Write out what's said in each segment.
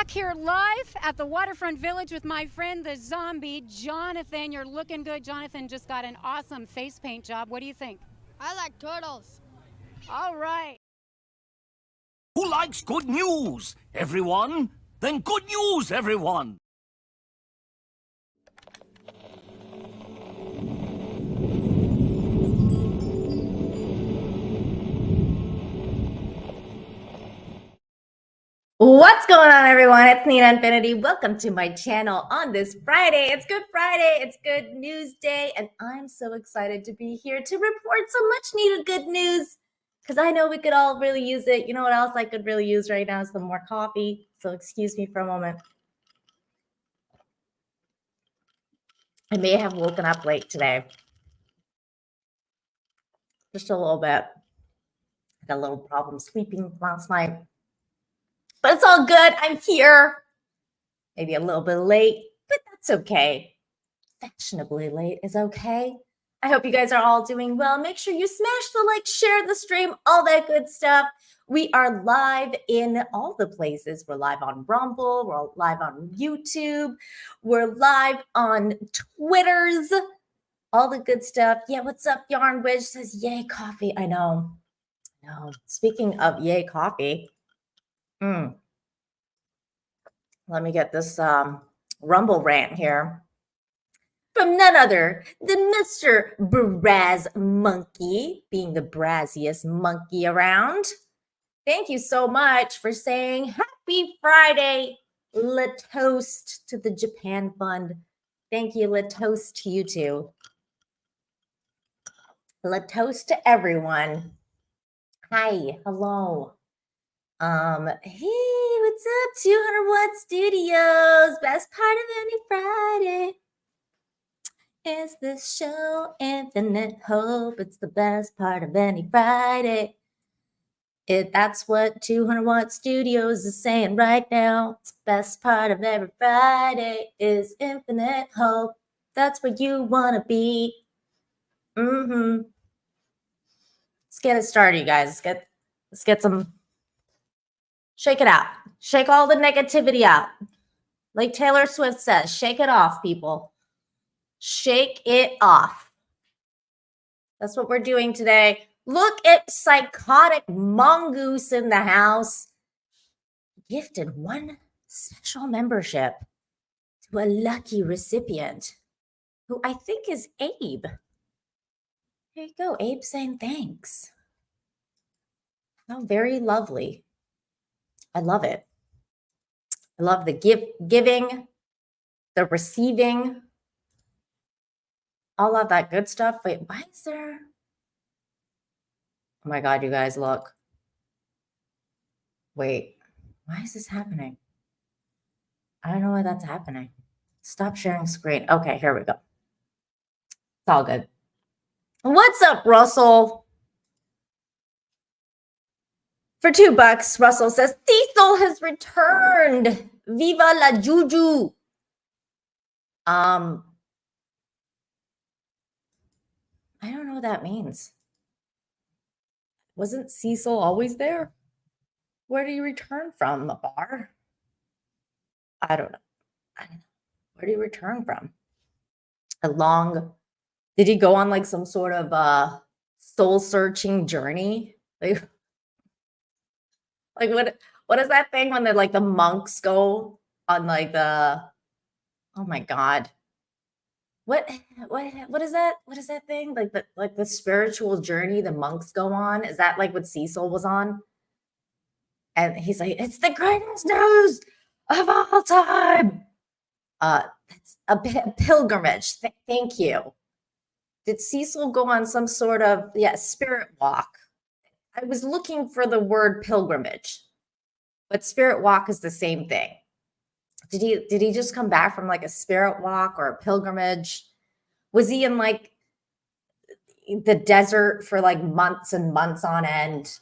back here live at the Waterfront Village with my friend, the zombie, Jonathan. You're looking good. Jonathan just got an awesome face paint job. What do you think? I like turtles. All right. Who likes good news? Everyone? Then good news, everyone! What's going on, everyone? It's Nina Infinity. Welcome to my channel on this Friday. It's Good Friday. It's Good News Day, and I'm so excited to be here to report some much needed good news because I know we could all really use it. You know what else I could really use right now is some more coffee. So excuse me for a moment. I may have woken up late today. Just a little bit. Had a little problem sleeping last night. But it's all good. I'm here. Maybe a little bit late, but that's okay. Fashionably late is okay. I hope you guys are all doing well. Make sure you smash the like, share the stream, all that good stuff. We are live in all the places. We're live on Rumble. We're live on YouTube. We're live on Twitters. All the good stuff. Yeah, what's up, Yarn Wish says, yay, coffee. I know. No. Speaking of yay, coffee. Let me get this Rumble rant here from none other than Mr. Brazz Monkey, being the brazziest monkey around. Thank you so much for saying happy Friday. Le toast to the Japan Fund. Thank you. Le toast to you too. Le toast to everyone. Hi. Hello. Hey, what's up, 200 Watt Studios? Best part of any Friday is this show, Infinite Hope. It's the best part of any Friday. That's what 200 Watt Studios is saying right now. It's the best part of every Friday is Infinite Hope. That's where you want to be. Let's get it started, you guys. Let's get some... Shake it out. Shake all the negativity out. Like Taylor Swift says, shake it off, people. Shake it off. That's what we're doing today. Look at Psychotic Mongoose in the house. Gifted one special membership to a lucky recipient who I think is Abe. There you go. Abe saying thanks. How very lovely. I love it. I love the giving, the receiving, all of that good stuff. Wait, why is there? Oh my God, you guys, look. Wait, why is this happening? I don't know why that's happening. Stop sharing screen. Okay, here we go. It's all good. What's up, Russell? For $2, Russell says, Cecil has returned. Viva la Juju. I don't know what that means. Wasn't Cecil always there? Where did he return from? A bar? I don't know. Where did he return from? Did he go on like some sort of soul-searching journey? Like what is that thing when the monks go on like the, oh my God. What is that? What is that thing? Like the spiritual journey the monks go on? Is that like what Cecil was on? And he's like, it's the greatest news of all time. That's a pilgrimage. Thank you. Did Cecil go on some sort of spirit walk? I was looking for the word pilgrimage, but spirit walk is the same thing. Did he just come back from like a spirit walk or a pilgrimage? Was he in like the desert for like months and months on end?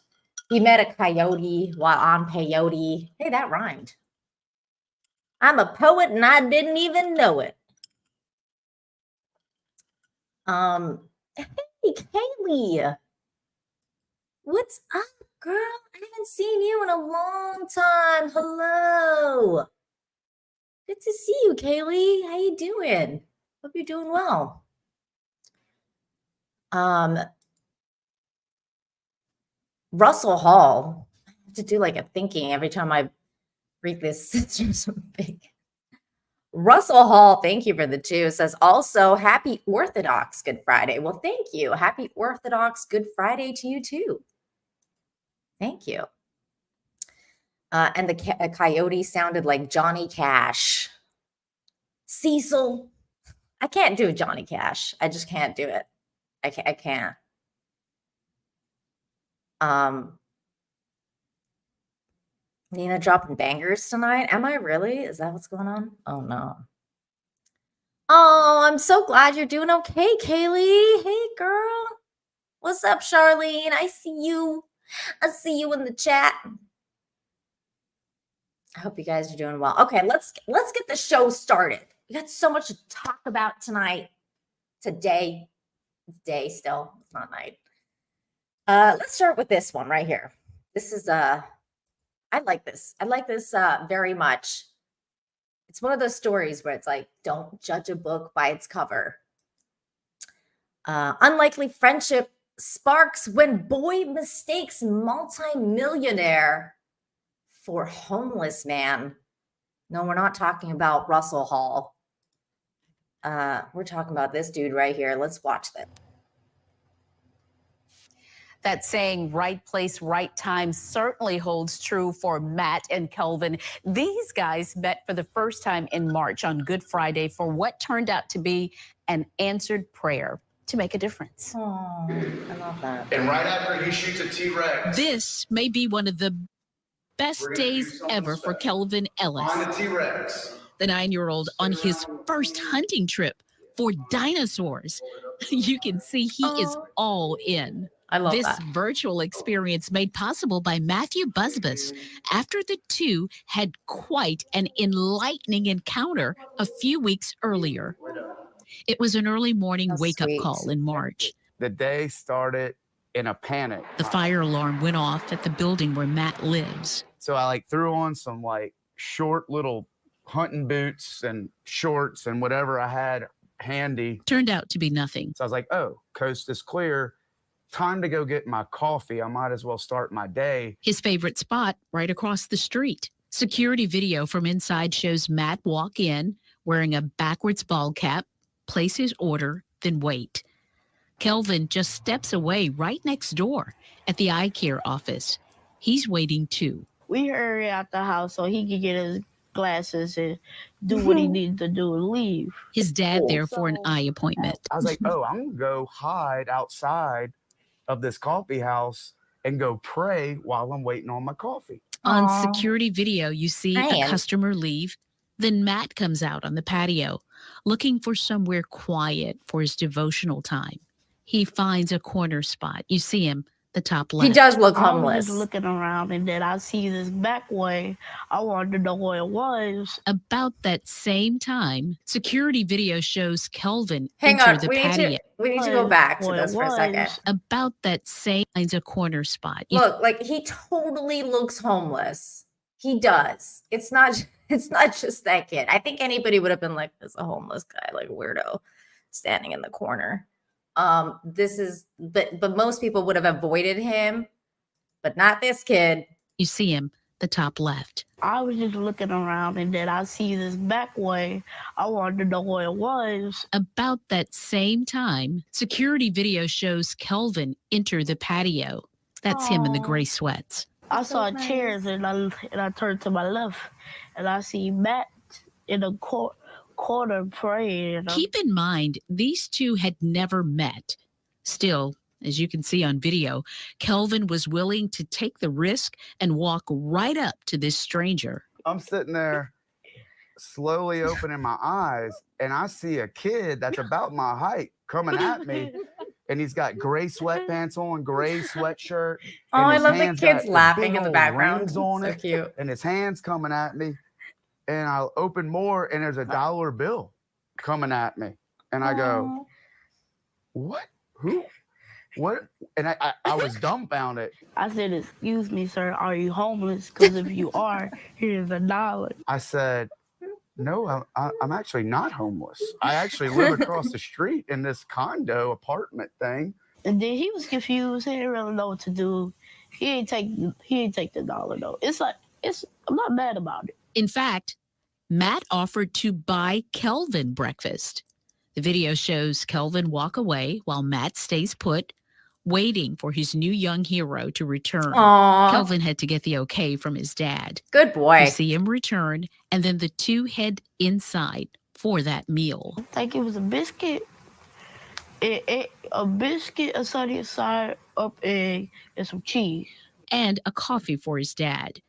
He met a coyote while on peyote. Hey, that rhymed. I'm a poet and I didn't even know it. Hey, Kaylee. What's up, girl? I haven't seen you in a long time. Hello. Good to see you, Kaylee. How you doing? Hope you're doing well. Russell Hall. I have to do like a thinking every time I read this. It's so big. Russell Hall, thank you for the 2. Says also Happy Orthodox Good Friday. Well, thank you. Happy Orthodox Good Friday to you too. Thank you. And the coyote sounded like Johnny Cash. Cecil. I can't do Johnny Cash. I just can't do it. I can't. Nina dropping bangers tonight. Am I really? Is that what's going on? Oh no. Oh, I'm so glad you're doing okay, Kaylee. Hey girl. What's up, Charlene? I see you. I see you in the chat. I hope you guys are doing well. Okay, let's get the show started. We got so much to talk about tonight. Today. It's day still. It's not night. Let's start with this one right here. This is I like this. I like this very much. It's one of those stories where it's like, don't judge a book by its cover. Unlikely friendship sparks when boy mistakes multi-millionaire for homeless man. No, we're not talking about Russell Hall. We're talking about this dude right here. Let's watch that. That saying, right place, right time, certainly holds true for Matt and Kelvin. These guys met for the first time in March on Good Friday for what turned out to be an answered prayer to make a difference. Oh, I love that. And right after he shoots a T-Rex. This may be one of the best days ever for Kelvin Ellis. On the T-Rex. The 9-year-old on his first hunting trip for dinosaurs. You can see he is all in. I love this that. virtual experience made possible by Matthew Busbus after the two had quite an enlightening encounter a few weeks earlier. It was an early morning wake-up call in March. The day started in a panic. The fire alarm went off at the building where Matt lives. So I threw on some short little hunting boots and shorts and whatever I had handy. Turned out to be nothing. So I was like, oh, coast is clear. Time to go get my coffee. I might as well start my day. His favorite spot right across the street. Security video from inside shows Matt walk in wearing a backwards ball cap, place his order, then wait. Kelvin just steps away right next door at the eye care office. He's waiting too. We hurry out the house so he could get his glasses and do what he needs to do and leave. His dad there for an eye appointment. I was like, oh, I'm going to go hide outside of this coffee house and go pray while I'm waiting on my coffee. On security video, you see a customer leave. Then Matt comes out on the patio, looking for somewhere quiet for his devotional time. He finds a corner spot. You see him, the top left. He does look I homeless. was just looking around, and then I see this back way. I wanted to know what it was. About that same time, security video shows Kelvin Hang enter on, the we patio. need to go back to What this it for a second. was. About that same finds a corner spot. Look, he totally looks homeless. He does. It's not just that kid. I think anybody would have been like, "There's a homeless guy, like a weirdo, standing in the corner." But most people would have avoided him, but not this kid. You see him, the top left. I was just looking around, and then I see this back way. I wanted to know what it was. About that same time, security video shows Kelvin enter the patio. That's him in the gray sweats. I saw chairs, and I turned to my left, and I see Matt in a corner praying. Keep in mind, these two had never met. Still, as you can see on video, Kelvin was willing to take the risk and walk right up to this stranger. I'm sitting there slowly opening my eyes, and I see a kid that's about my height coming at me. And he's got gray sweatpants on, gray sweatshirt. Oh, I love the hands kids got laughing big in the old background. rings on So it, cute. and his hands coming at me. And I open more, and there's a dollar bill coming at me. And I go, what? Who? What? And I was dumbfounded. I said, "Excuse me, sir, are you homeless? Because if you are, here's $1." I said, no, I'm actually not homeless. I actually live across the street in this condo apartment thing. And then he was confused. He didn't really know what to do. He ain't take the dollar though. I'm not mad about it. In fact, Matt offered to buy Kelvin breakfast. The video shows Kelvin walk away while Matt stays put, waiting for his new young hero to return. Aww. Kelvin had to get the okay from his dad. Good boy. You see him return, and then the two head inside for that meal. I think it was a biscuit. A biscuit, a sunny side up egg, and some cheese. And a coffee for his dad.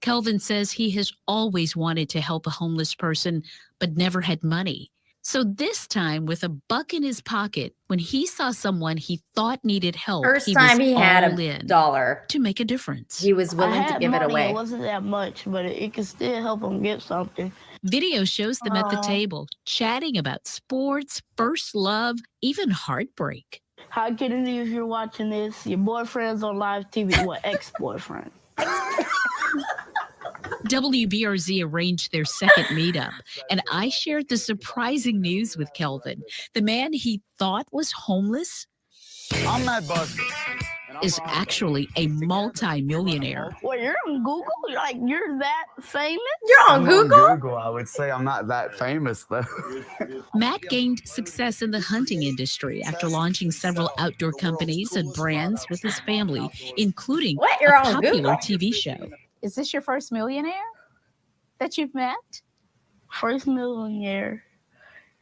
Kelvin says he has always wanted to help a homeless person, but never had money. So this time, with $1 in his pocket, when he saw someone he thought needed help, First he time was he had all a in dollar. to make a difference. He was willing to give it away. It wasn't that much, but it can still help him get something. Video shows them at the table, chatting about sports, first love, even heartbreak. Hi, Kennedy, if you're watching this, your boyfriend's on live TV. Well, ex-boyfriend. WBRZ arranged their second meetup, and I shared the surprising news with Kelvin. The man he thought was homeless I'm Matt Busby. is actually a multi-millionaire. Well, you're on Google? Like, you're that famous? You're on Google? I would say I'm not that famous, though. Matt gained success in the hunting industry after launching several outdoor companies and brands with his family, including What? You're a on popular Google? TV show. Is this your first millionaire that you've met? First millionaire.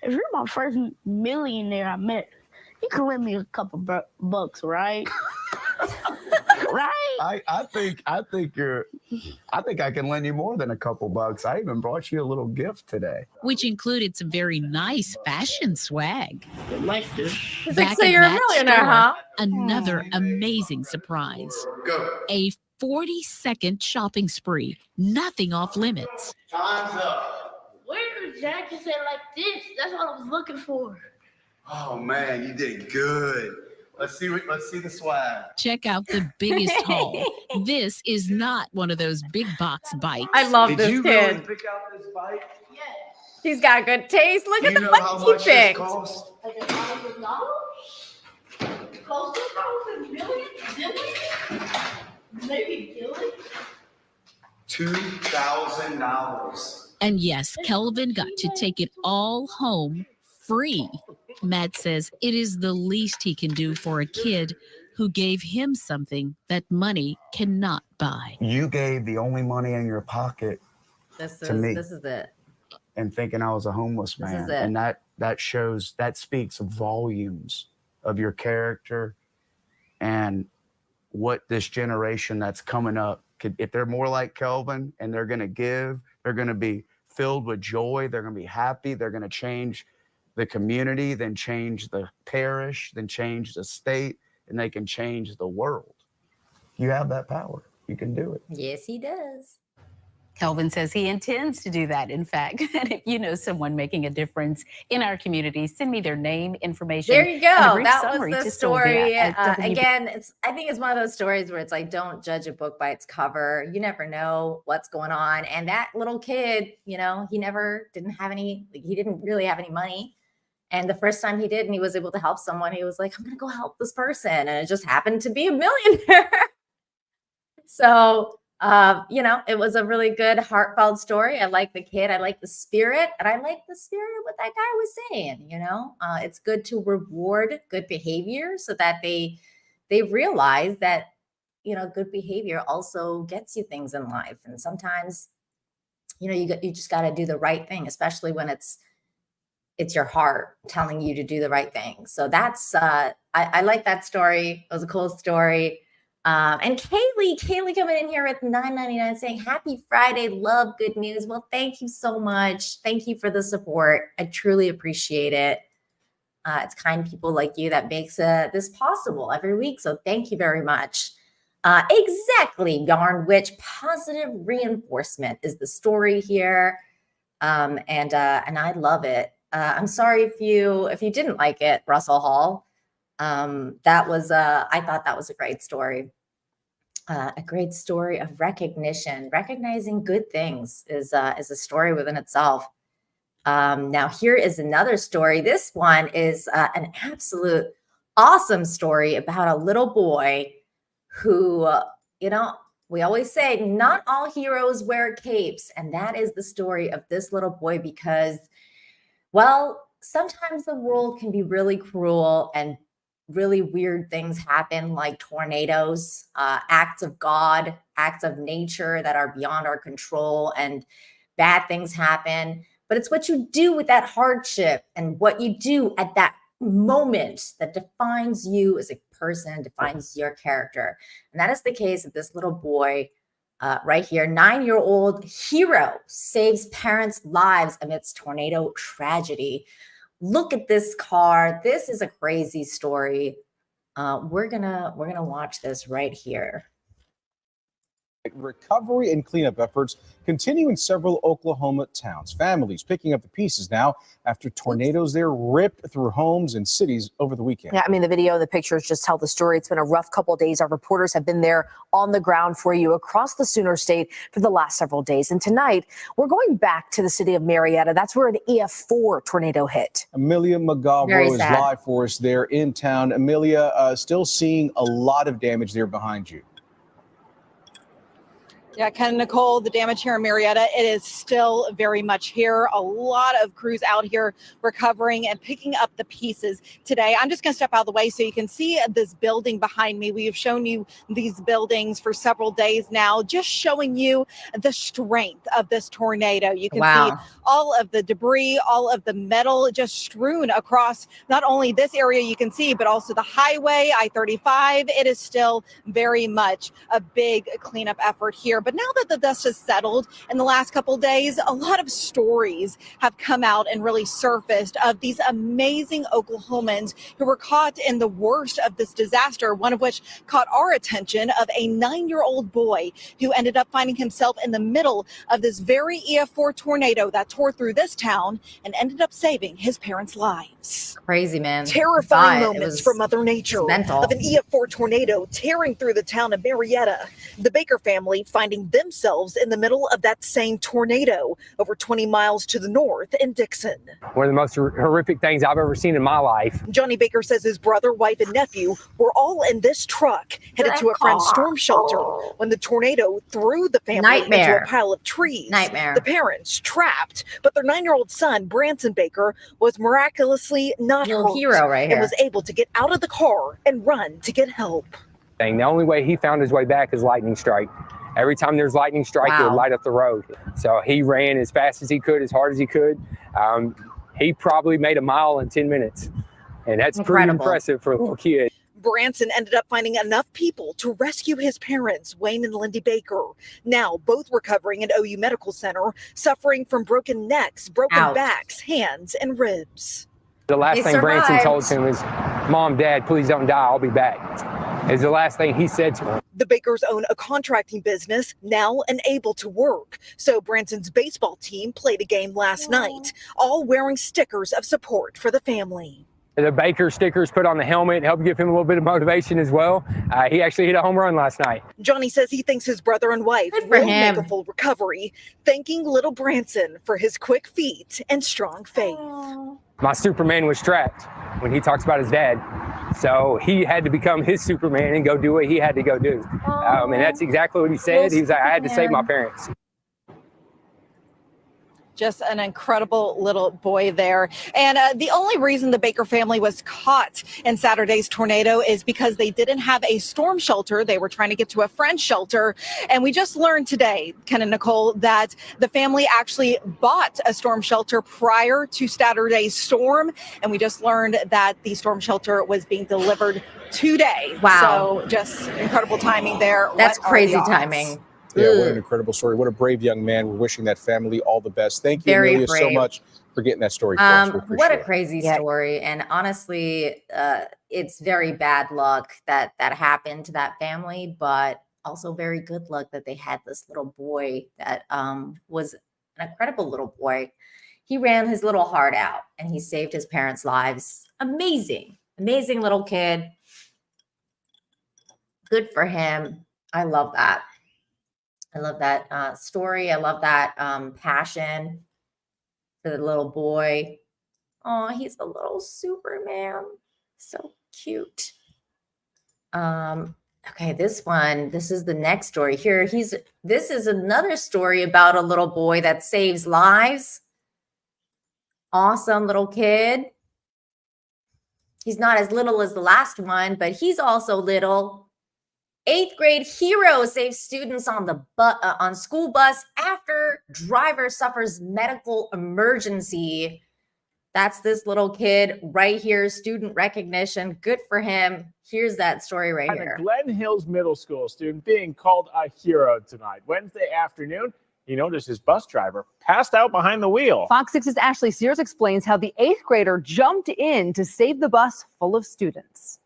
If you're my first millionaire I met, you can lend me a couple bucks, right? Right? I think I can lend you more than a couple bucks. I even brought you a little gift today. Which included some very nice fashion swag. Like this. He's Back like, so at you're a Matt's millionaire, store, huh? Another amazing surprise. Go. A 40-second shopping spree. Nothing off limits. Time's up. Where did Jackie say like this? That's what I was looking for. Oh man, you did good. Let's see the swag. Check out the biggest haul. This is not one of those big box bikes. I love Did this you kid. really pick out this bike? He's got good taste. Look Do at you the know how bike he much this picked. cost? Like $1,000? Close to $1,000,000? Maybe billion? $2,000. And yes, Kelvin got to take it all home free. Matt says it is the least he can do for a kid who gave him something that money cannot buy. You gave the only money in your pocket This To me. is it. and thinking I was a homeless This is man. it. And that speaks volumes of your character and what this generation that's coming up could, if they're more like Kelvin and they're going to give, they're going to be filled with joy. They're going to be happy. They're going to change the community, then change the parish, then change the state, and they can change the world. You have that power. You can do it. Yes, he does. Kelvin says he intends to do that, in fact. And if you know someone making a difference in our community, send me their name, information. There you go. and a brief That summary was the to Sylvia story. at Again, I think it's one of those stories where it's like, don't judge a book by its cover. You never know what's going on. And that little kid, he didn't really have any money. And the first time he did, and he was able to help someone, he was like, I'm going to go help this person. And it just happened to be a millionaire. So, it was a really good, heartfelt story. I like the kid. I like the spirit. And I like the spirit of what that guy was saying. It's good to reward good behavior so that they realize that, good behavior also gets you things in life. And sometimes, you just got to do the right thing, especially when it's your heart telling you to do the right thing. So that's, I like that story. It was a cool story. And Kaylee coming in here with $9.99 saying, happy Friday. Love good news. Well, thank you so much. Thank you for the support. I truly appreciate it. It's kind people like you that makes this possible every week. So thank you very much. Exactly, Yarn Witch. Positive reinforcement is the story here. And I love it. I'm sorry if you didn't like it, Russell Hall. I thought that was a great story. A great story of recognition. Recognizing good things is a story within itself. Now, here is another story. This one is an absolute awesome story about a little boy who, we always say not all heroes wear capes. And that is the story of this little boy because, well, sometimes the world can be really cruel and really weird things happen, like tornadoes, acts of God, acts of nature that are beyond our control, and bad things happen. But it's what you do with that hardship and what you do at that moment that defines you as a person, defines your character. And that is the case of this little boy right here. 9-year-old hero saves parents' lives amidst tornado tragedy. Look at this car. This is a crazy story. We're gonna watch this right here. Recovery and cleanup efforts continue in several Oklahoma towns. Families picking up the pieces now after tornadoes there ripped through homes and cities over the weekend. Yeah, I mean, the video and the pictures just tell the story. It's been a rough couple of days. Our reporters have been there on the ground for you across the Sooner State for the last several days. And tonight, we're going back to the city of Marietta. That's where an EF4 tornado hit. Amelia McGovern is live for us there in town. Amelia, still seeing a lot of damage there behind you. Yeah, Ken and Nicole, the damage here in Marietta, it is still very much here. A lot of crews out here recovering and picking up the pieces today. I'm just going to step out of the way so you can see this building behind me. We have shown you these buildings for several days now, just showing you the strength of this tornado. You can see all of the debris, all of the metal just strewn across not only this area you can see, but also the highway, I-35. It is still very much a big cleanup effort here. But now that the dust has settled in the last couple of days, a lot of stories have come out and really surfaced of these amazing Oklahomans who were caught in the worst of this disaster, one of which caught our attention, of a 9-year-old boy who ended up finding himself in the middle of this very EF4 tornado that tore through this town and ended up saving his parents' lives. Crazy, man. Terrifying moments from Mother Nature of an EF4 tornado tearing through the town of Marietta. The Baker family finding themselves in the middle of that same tornado over 20 miles to the north in Dixon. One of the most horrific things I've ever seen in my life. Johnny Baker says his brother, wife, and nephew were all in this truck headed to a friend's storm shelter when the tornado threw the family into a pile of trees. The parents trapped, but their 9-year-old son, Branson Baker, was miraculously not hurt and was able to get out of the car and run to get help. The only way he found his way back is lightning strike. Every time there's lightning strike, it would light up the road. So he ran as fast as he could, as hard as he could. He probably made a mile in 10 minutes. And that's pretty impressive for a little kid. Branson ended up finding enough people to rescue his parents, Wayne and Lindy Baker. Now, both recovering at OU Medical Center, suffering from broken necks, broken backs, hands, and ribs. The last thing Branson told him is, "Mom, Dad, please don't die. I'll be back." Is the last thing he said to him. The Bakers own a contracting business, now unable to work. So Branson's baseball team played a game last night, all wearing stickers of support for the family. The Baker stickers put on the helmet helped give him a little bit of motivation as well. He actually hit a home run last night. Johnny says he thinks his brother and wife will make a full recovery, thanking little Branson for his quick feet and strong faith. My Superman was trapped when he talks about his dad. So he had to become his Superman and go do what he had to go do. And that's exactly what he said. He was like, I had to save my parents. Just an incredible little boy there. And the only reason the Baker family was caught in Saturday's tornado is because they didn't have a storm shelter. They were trying to get to a friend's shelter. And we just learned today, Ken and Nicole, that the family actually bought a storm shelter prior to Saturday's storm. And we just learned that the storm shelter was being delivered today. Wow. So just incredible timing there. That's crazy timing. Yeah, what an incredible story. What a brave young man. We're wishing that family all the best. Thank you, Amelia, so much for getting that story for us. What a crazy story. And honestly, it's very bad luck that happened to that family, but also very good luck that they had this little boy that was an incredible little boy. He ran his little heart out and he saved his parents' lives. Amazing, amazing little kid. Good for him. I love that. I love that story. I love that passion. for the little boy. Oh, he's a little Superman. So cute. Okay, this is the next story here. This is another story about a little boy that saves lives. Awesome little kid. He's not as little as the last one, but he's also little. 8th grade hero saves students on the on school bus after driver suffers medical emergency. That's this little kid right here, student recognition. Good for him. Here's that story right here. A Glen Hills Middle School student being called a hero tonight. Wednesday afternoon, he noticed his bus driver passed out behind the wheel. Fox 6's Ashley Sears explains how the 8th grader jumped in to save the bus full of students.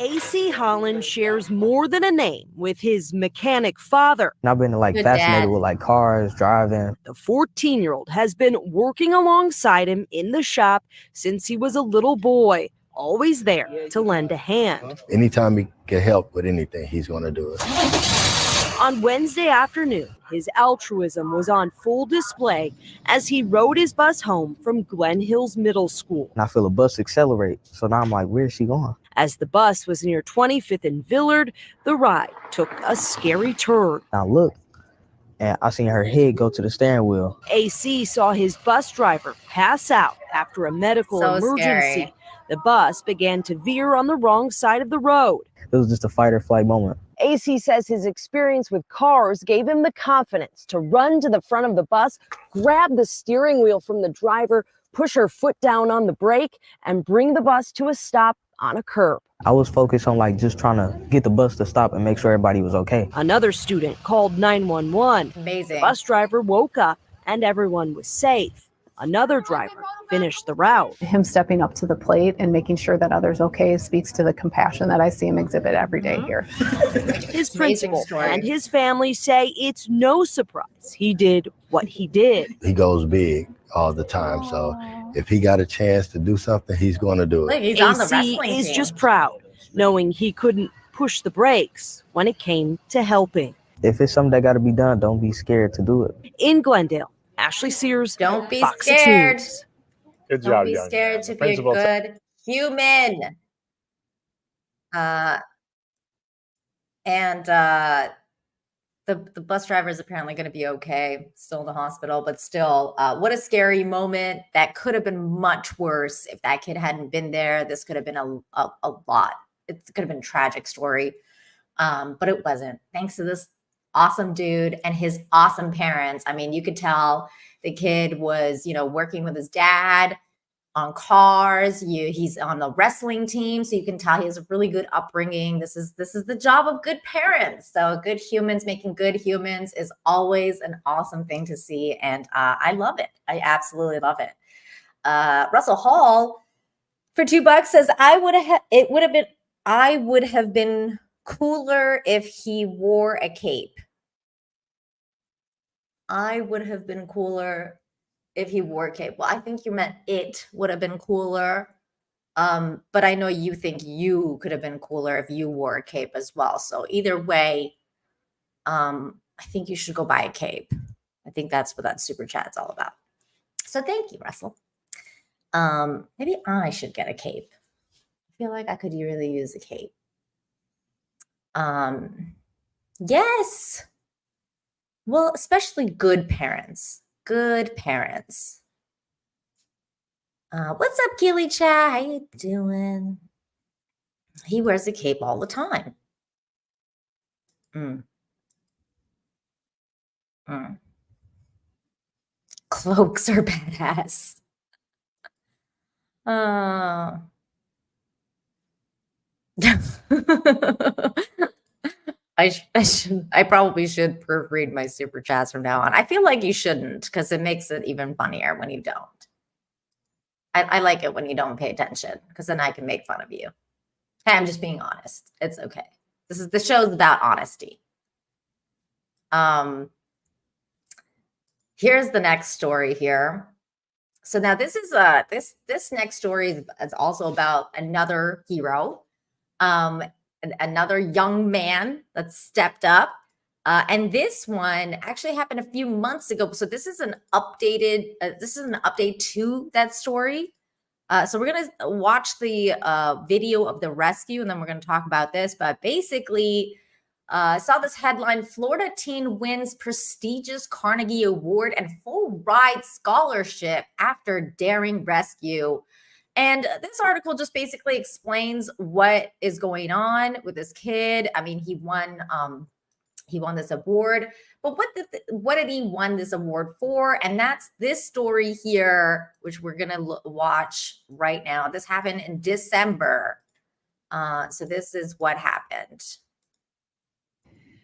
AC Holland shares more than a name with his mechanic father. And I've been fascinated with cars, driving. The 14-year-old has been working alongside him in the shop since he was a little boy, always there to lend a hand. Anytime he can help with anything, he's going to do it. On Wednesday afternoon, his altruism was on full display as he rode his bus home from Glen Hills Middle School. And I feel a bus accelerate. So now I'm like, where is she going? As the bus was near 25th and Villard, the ride took a scary turn. I looked and I seen her head go to the steering wheel. AC saw his bus driver pass out after a medical emergency. Scary. The bus began to veer on the wrong side of the road. It was just a fight or flight moment. AC says his experience with cars gave him the confidence to run to the front of the bus, grab the steering wheel from the driver, push her foot down on the brake, and bring the bus to a stop on a curb. I was focused on just trying to get the bus to stop and make sure everybody was okay. Another student called 911. Amazing. The bus driver woke up and everyone was safe. Another driver finished the route. Him stepping up to the plate and making sure that others okay speaks to the compassion that I see him exhibit every day here. His principal and his family say it's no surprise he did what he did. He goes big all the time, so if he got a chance to do something, he's going to do it. Look, he's on the AC wrestling is team. just proud, knowing he couldn't push the brakes when it came to helping. If it's something that got to be done, don't be scared to do it. In Glendale, Ashley Sears, Don't be Fox 6 scared. News. Good Don't job, be young scared man. to The be a principal good human. The bus driver is apparently going to be okay, still in the hospital, but still, what a scary moment. That could have been much worse if that kid hadn't been there. This could have been a lot. It could have been a tragic story, but it wasn't. Thanks to this awesome dude and his awesome parents. I mean, you could tell the kid was, working with his dad on cars. He's on the wrestling team, so you can tell he has a really good upbringing. This is the job of good parents. So good humans making good humans is always an awesome thing to see, and I love it. I absolutely love it. Russell Hall for $2 says I would have been cooler if he wore a cape. I would have been cooler if he wore a cape. Well, I think you meant it would have been cooler. But I know you think you could have been cooler if you wore a cape as well. So either way, I think you should go buy a cape. I think that's what that super chat's all about. So thank you, Russell. Maybe I should get a cape. I feel like I could really use a cape. Yes. Well, especially good parents. Good parents. What's up, Keely Chat? How you doing? He wears a cape all the time. Cloaks are badass. I probably should proofread my super chats from now on. I feel like you shouldn't, because it makes it even funnier when you don't. I like it when you don't pay attention, because then I can make fun of you. Hey, I'm just being honest. It's okay. The show's about honesty. Here's the next story here. So now this is this next story is also about another hero. Another young man that stepped up And this one actually happened a few months ago. So this is an updated, update to that story. So we're going to watch the video of the rescue, and then we're going to talk about this. But basically, I saw this headline: Florida teen wins prestigious Carnegie Award and full ride scholarship after daring rescue. And this article just basically explains what is going on with this kid. I mean, he won this award, but what did he won this award for? And that's this story here, which we're gonna watch right now. This happened in December. So this is what happened.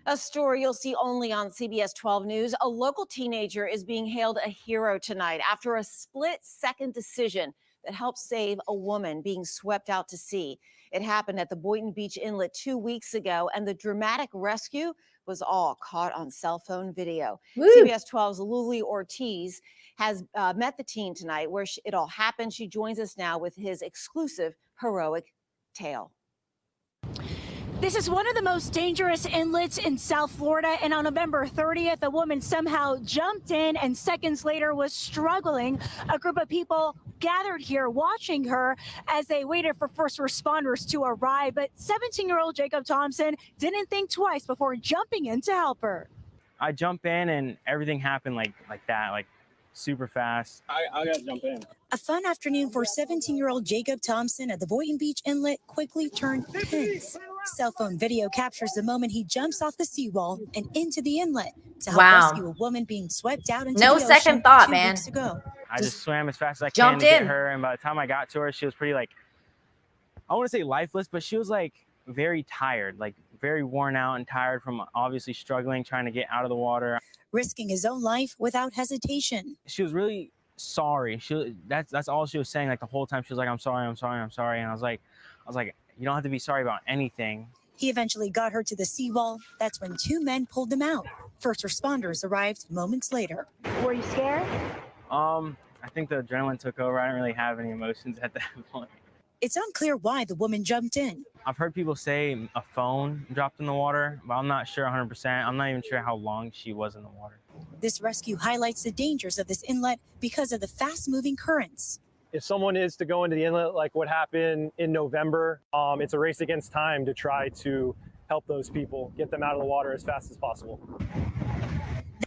A story you'll see only on CBS 12 News. A local teenager is being hailed a hero tonight after a split-second decision that helped save a woman being swept out to sea. It happened at the Boynton Beach Inlet 2 weeks ago, and the dramatic rescue was all caught on cell phone video. Woo. CBS 12's Luli Ortiz has met the teen tonight where it all happened. She joins us now with his exclusive heroic tale. This is one of the most dangerous inlets in South Florida, and on November 30th, a woman somehow jumped in and seconds later was struggling. A group of people gathered here watching her as they waited for first responders to arrive, but 17-year-old Jacob Thompson didn't think twice before jumping in to help her. I jump in and everything happened like that, like super fast. I gotta jump in. A fun afternoon for 17-year-old Jacob Thompson at the Boynton Beach Inlet quickly turned tense. Cell phone video captures the moment he jumps off the seawall and into the inlet to help rescue a woman being swept out into the ocean second thought, 2 man. weeks ago. I just swam as fast as I jumped can to in. get her, and by the time I got to her, she was pretty like, I want to say lifeless, but she was like very tired, like very worn out and tired from obviously struggling, trying to get out of the water. Risking his own life without hesitation. She was really sorry. That's all she was saying, like the whole time. She was like, I'm sorry, I'm sorry, I'm sorry. And I was like, you don't have to be sorry about anything. He eventually got her to the seawall. That's when 2 men pulled them out. First responders arrived moments later. Were you scared? I think the adrenaline took over. I didn't really have any emotions at that point. It's unclear why the woman jumped in. I've heard people say a phone dropped in the water, but I'm not sure 100%. I'm not even sure how long she was in the water. This rescue highlights the dangers of this inlet because of the fast-moving currents. If someone is to go into the inlet like what happened in November, it's a race against time to try to help those people, get them out of the water as fast as possible.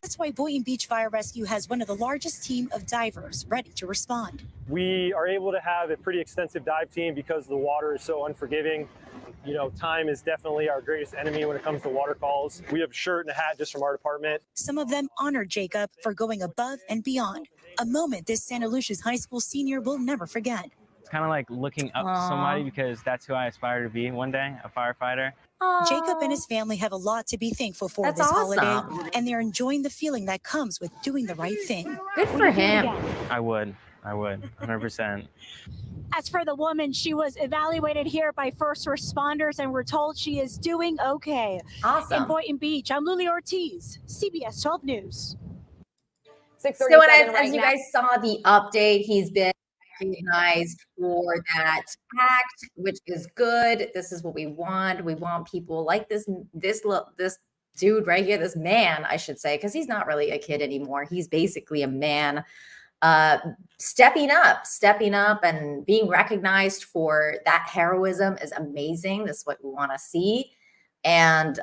That's why Boynton Beach Fire Rescue has one of the largest team of divers ready to respond. We are able to have a pretty extensive dive team because the water is so unforgiving. You know, time is definitely our greatest enemy when it comes to water calls. We have a shirt and a hat just from our department. Some of them honored Jacob for going above and beyond, a moment this Santa Lucia's high school senior will never forget. It's kind of like looking up to somebody because that's who I aspire to be one day, a firefighter. Jacob and his family have a lot to be thankful for That's this awesome. holiday, and they're enjoying the feeling that comes with doing the right thing. Good for him. I would, 100%. As for the woman, she was evaluated here by first responders, and we're told she is doing okay. Awesome. In Boynton Beach, I'm Luli Ortiz, CBS 12 News. 6:37 So as you guys saw the update, he's been recognized for that act, which is good. This is what we want. We want people like this dude right here, this man, I should say, because he's not really a kid anymore. He's basically a man. Stepping up and being recognized for that heroism is amazing. This is what we want to see. And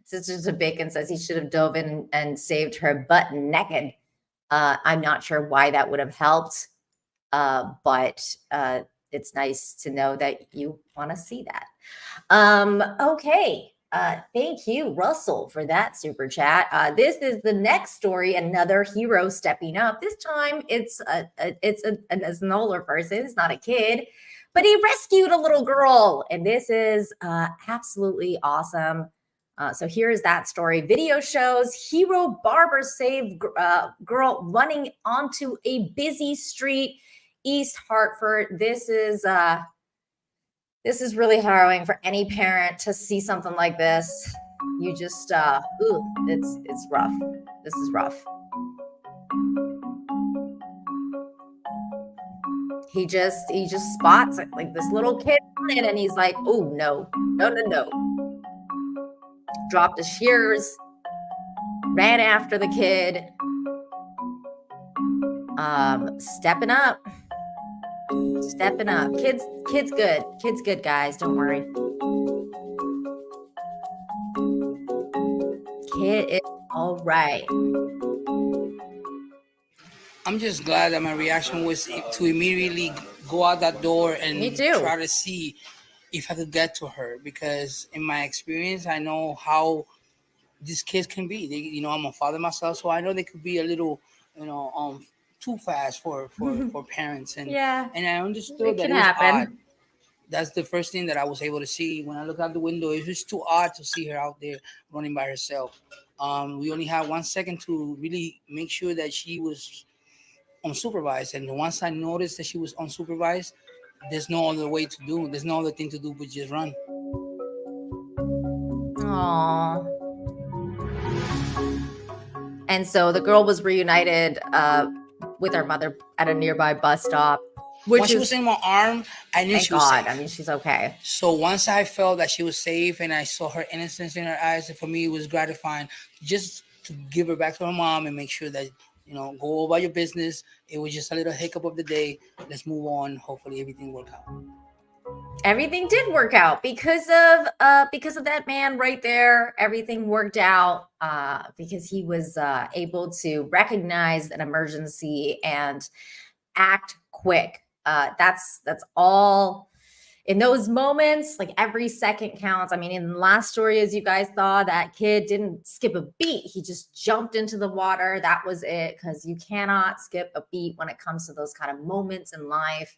Sister Bacon says he should have dove in and saved her butt naked. I'm not sure why that would have helped, but it's nice to know that you want to see that. Okay. Thank you, Russell, for that super chat. This is the next story, another hero stepping up. This time it's an older person, it's not a kid, but he rescued a little girl, and this is absolutely awesome. So here's that story. Video shows hero Barber saved girl running onto a busy street, East Hartford. This is really harrowing for any parent to see something like this. You just, it's rough. This is rough. He just spots like this little kid running, and he's like, oh, no. dropped his shears, ran after the kid. Stepping up. Stepping up. Kid's good. Kid's good, guys. Don't worry. Kid is all right. I'm just glad that my reaction was to immediately go out that door and try to see if I could get to her, because in my experience, I know how these kids can be. They, I'm a father myself, so I know they could be a little, too fast for parents. And and I understood that it was odd. That's the first thing that I was able to see when I looked out the window. It was too odd to see her out there running by herself. We only had 1 second to really make sure that she was unsupervised, and once I noticed that she was unsupervised, there's no other way to do. There's no other thing to do but just run. Aww. And so the girl was reunited with her mother at a nearby bus stop. When she was in my arm, I knew she was safe. I mean, she's okay. So once I felt that she was safe and I saw her innocence in her eyes, for me it was gratifying just to give her back to her mom and make sure that, go about your business. It was just a little hiccup of the day. Let's move on. Hopefully everything worked out. Everything did work out because of that man right there. Everything worked out because he was able to recognize an emergency and act quick. That's all. In those moments, like every second counts. I mean, in the last story, as you guys saw, that kid didn't skip a beat. He just jumped into the water. That was it, because you cannot skip a beat when it comes to those kind of moments in life.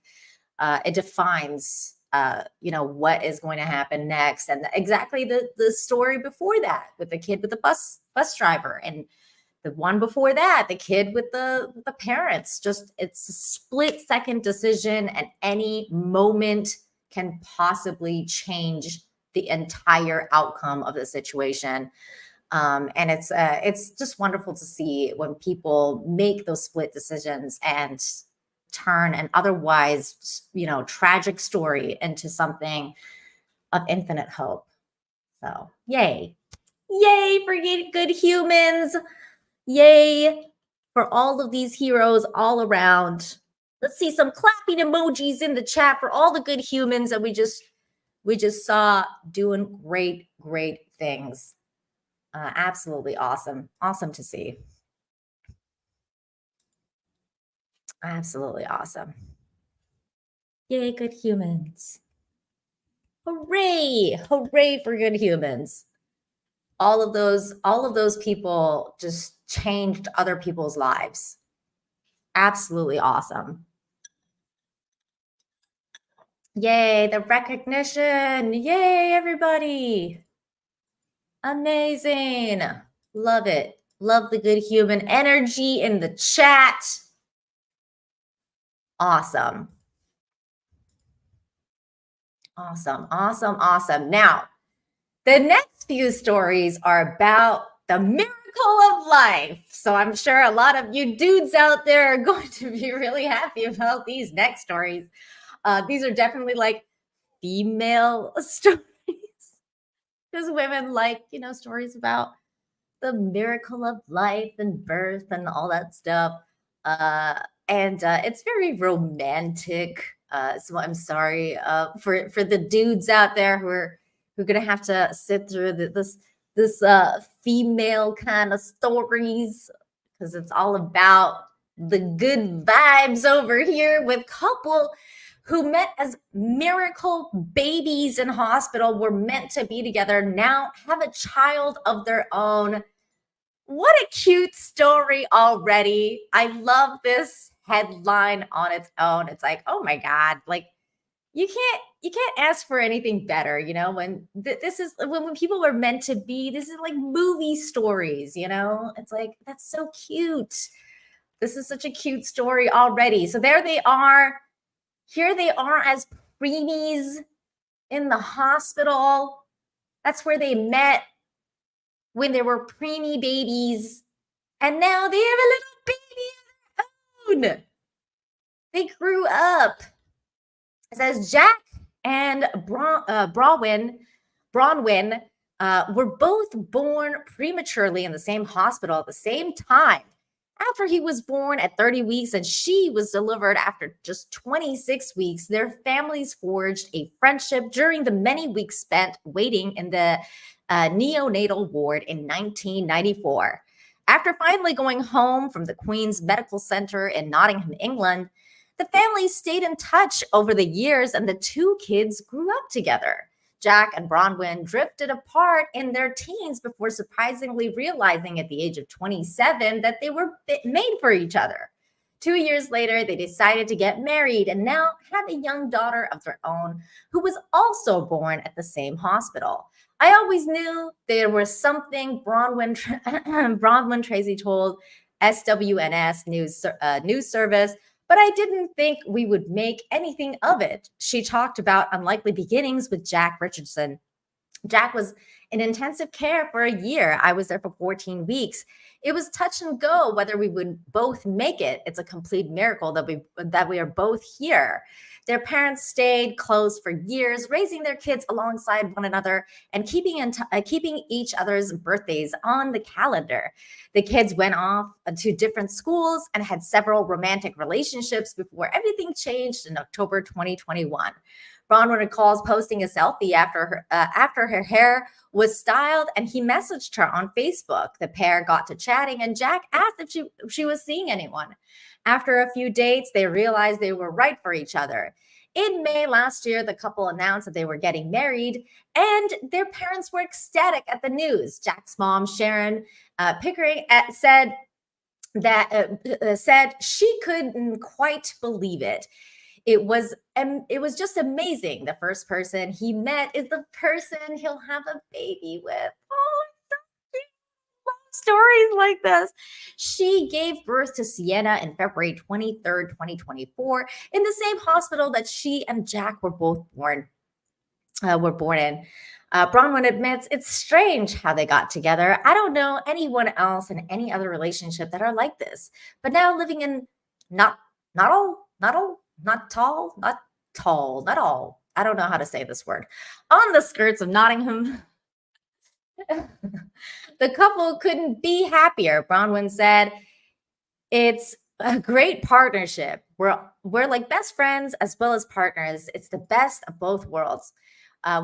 It defines, what is going to happen next. And exactly the story before that with the kid with the bus driver, and the one before that, the kid with the parents. Just, it's a split-second decision, and any moment can possibly change the entire outcome of the situation. And it's just wonderful to see when people make those split decisions and turn an otherwise, tragic story into something of infinite hope. So, yay. Yay for good humans. Yay for all of these heroes all around. Let's see some clapping emojis in the chat for all the good humans that we just saw doing great things. Absolutely awesome. Awesome to see. Absolutely awesome. Yay, good humans. Hooray. Hooray for good humans. All of those people just changed other people's lives. Absolutely awesome. Yay, the recognition. Yay, everybody. Amazing. Love it. Love the good human energy in the chat. Awesome. Awesome, awesome, awesome. Now, the next few stories are about the miracle of life. So I'm sure a lot of you dudes out there are going to be really happy about these next stories. These are definitely like female stories. Because women like, stories about the miracle of life and birth and all that stuff. And it's very romantic. So I'm sorry for the dudes out there who are gonna have to sit through this female kind of stories, because it's all about the good vibes over here with couple who met as miracle babies in hospital, were meant to be together, now have a child of their own. What a cute story already. I love this headline on its own. It's like, oh my God, like you can't ask for anything better, when this is when people are meant to be. This is like movie stories, it's like, that's so cute. This is such a cute story already. So there they are. Here they are as preemies in the hospital. That's where they met when they were preemie babies. And now they have a little baby of their own. They grew up. It says Jack and Bronwyn were both born prematurely in the same hospital at the same time. After he was born at 30 weeks and she was delivered after just 26 weeks, their families forged a friendship during the many weeks spent waiting in the neonatal ward in 1994. After finally going home from the Queen's Medical Center in Nottingham, England, the family stayed in touch over the years and the two kids grew up together. Jack and Bronwyn drifted apart in their teens before surprisingly realizing at the age of 27 that they were made for each other. 2 years later, they decided to get married and now have a young daughter of their own who was also born at the same hospital. I always knew there was something, Bronwyn Tracy told SWNS News Service, but I didn't think we would make anything of it. She talked about unlikely beginnings with Jack Richardson. Jack was in intensive care for a year. I was there for 14 weeks. It was touch and go whether we would both make it. It's a complete miracle that we are both here. Their parents stayed close for years, raising their kids alongside one another and keeping each other's birthdays on the calendar. The kids went off to different schools and had several romantic relationships before everything changed in October 2021. Bronwyn recalls posting a selfie after her hair was styled, and he messaged her on Facebook. The pair got to chatting, and Jack asked if she was seeing anyone. After a few dates, they realized they were right for each other. In May last year, the couple announced that they were getting married, and their parents were ecstatic at the news. Jack's mom, Sharon Pickering, said she couldn't quite believe it. It was just amazing. The first person he met is the person he'll have a baby with. Oh, stories like this. She gave birth to Sienna in February 23rd, 2024, in the same hospital that she and Jack were both born in. Bronwyn admits it's strange how they got together. I don't know anyone else in any other relationship that are like this. But now living in not all. I don't know how to say this word. On the skirts of Nottingham. The couple couldn't be happier. Bronwyn said, "It's a great partnership. We're like best friends as well as partners. It's the best of both worlds.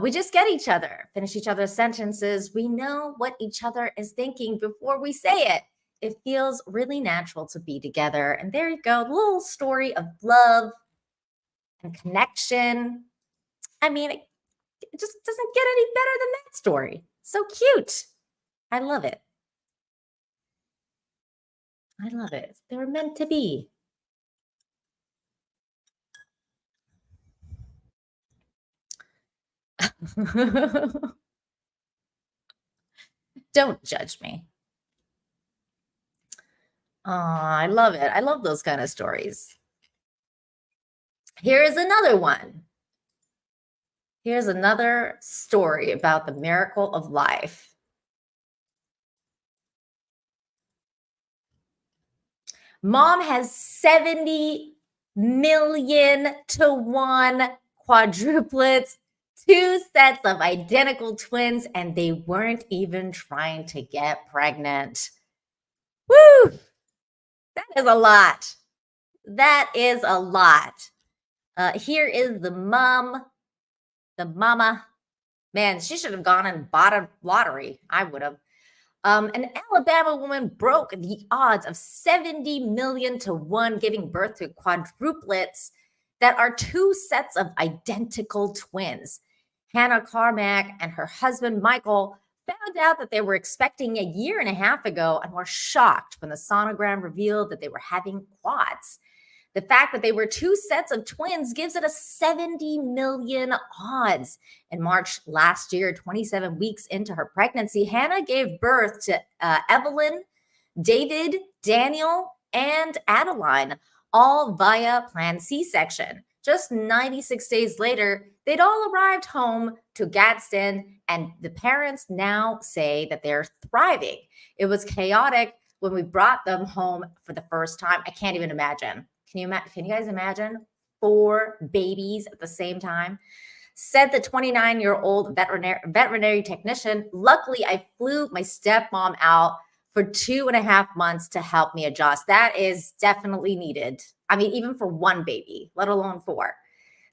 We just get each other, finish each other's sentences. We know what each other is thinking before we say it. It feels really natural to be together." And there you go, a little story of love and connection. I mean, it just doesn't get any better than that story. So cute. I love it. I love it. They were meant to be. Don't judge me. Oh, I love it. I love those kind of stories. Here is another one. Here's another story about the miracle of life. Mom has 70 million to 1 quadruplets, 2 sets of identical twins, and they weren't even trying to get pregnant. Woo! That is a lot. That is a lot. Here is the mom. The mama. Man, she should have gone and bought a lottery. I would have. An Alabama woman broke the odds of 70 million to 1, giving birth to quadruplets that are 2 sets of identical twins. Hannah Carmack and her husband, Michael, found out that they were expecting a year and a half ago and were shocked when the sonogram revealed that they were having quads. The fact that they were 2 sets of twins gives it a 70 million odds. In March last year, 27 weeks into her pregnancy, Hannah gave birth to Evelyn, David, Daniel, and Adeline, all via planned C-section. Just 96 days later, they'd all arrived home to Gadsden, and the parents now say that they're thriving. It was chaotic when we brought them home for the first time. I can't even imagine. Can you guys imagine 4 babies at the same time? Said the 29-year-old veterinary technician, luckily I flew my stepmom out for 2.5 months to help me adjust. That is definitely needed. I mean, even for one baby, let alone 4.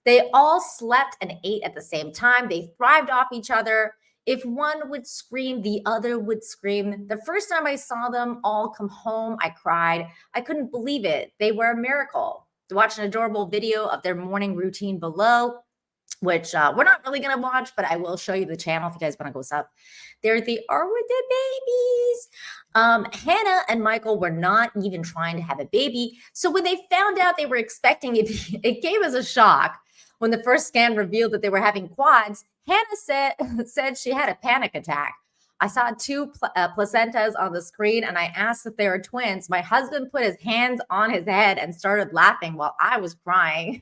They all slept and ate at the same time. They thrived off each other. If one would scream, the other would scream. The first time I saw them all come home, I cried. I couldn't believe it. They were a miracle. To watch an adorable video of their morning routine below, which we're not really going to watch, but I will show you the channel if you guys want to go up. There they are with the babies. Hannah and Michael were not even trying to have a baby. So when they found out they were expecting it, it gave us a shock. When the first scan revealed that they were having quads, Hannah said she had a panic attack. I saw 2 placentas on the screen and I asked if they were twins. My husband put his hands on his head and started laughing while I was crying.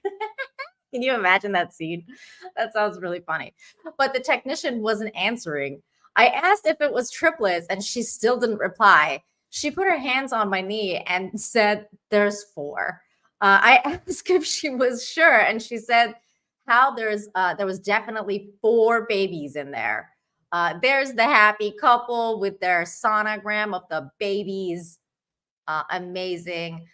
Can you imagine that scene? That sounds really funny. But the technician wasn't answering. I asked if it was triplets and she still didn't reply. She put her hands on my knee and said, "There's 4." I asked if she was sure and she said, there was definitely 4 babies in there. There's the happy couple with their sonogram of the babies. Amazing.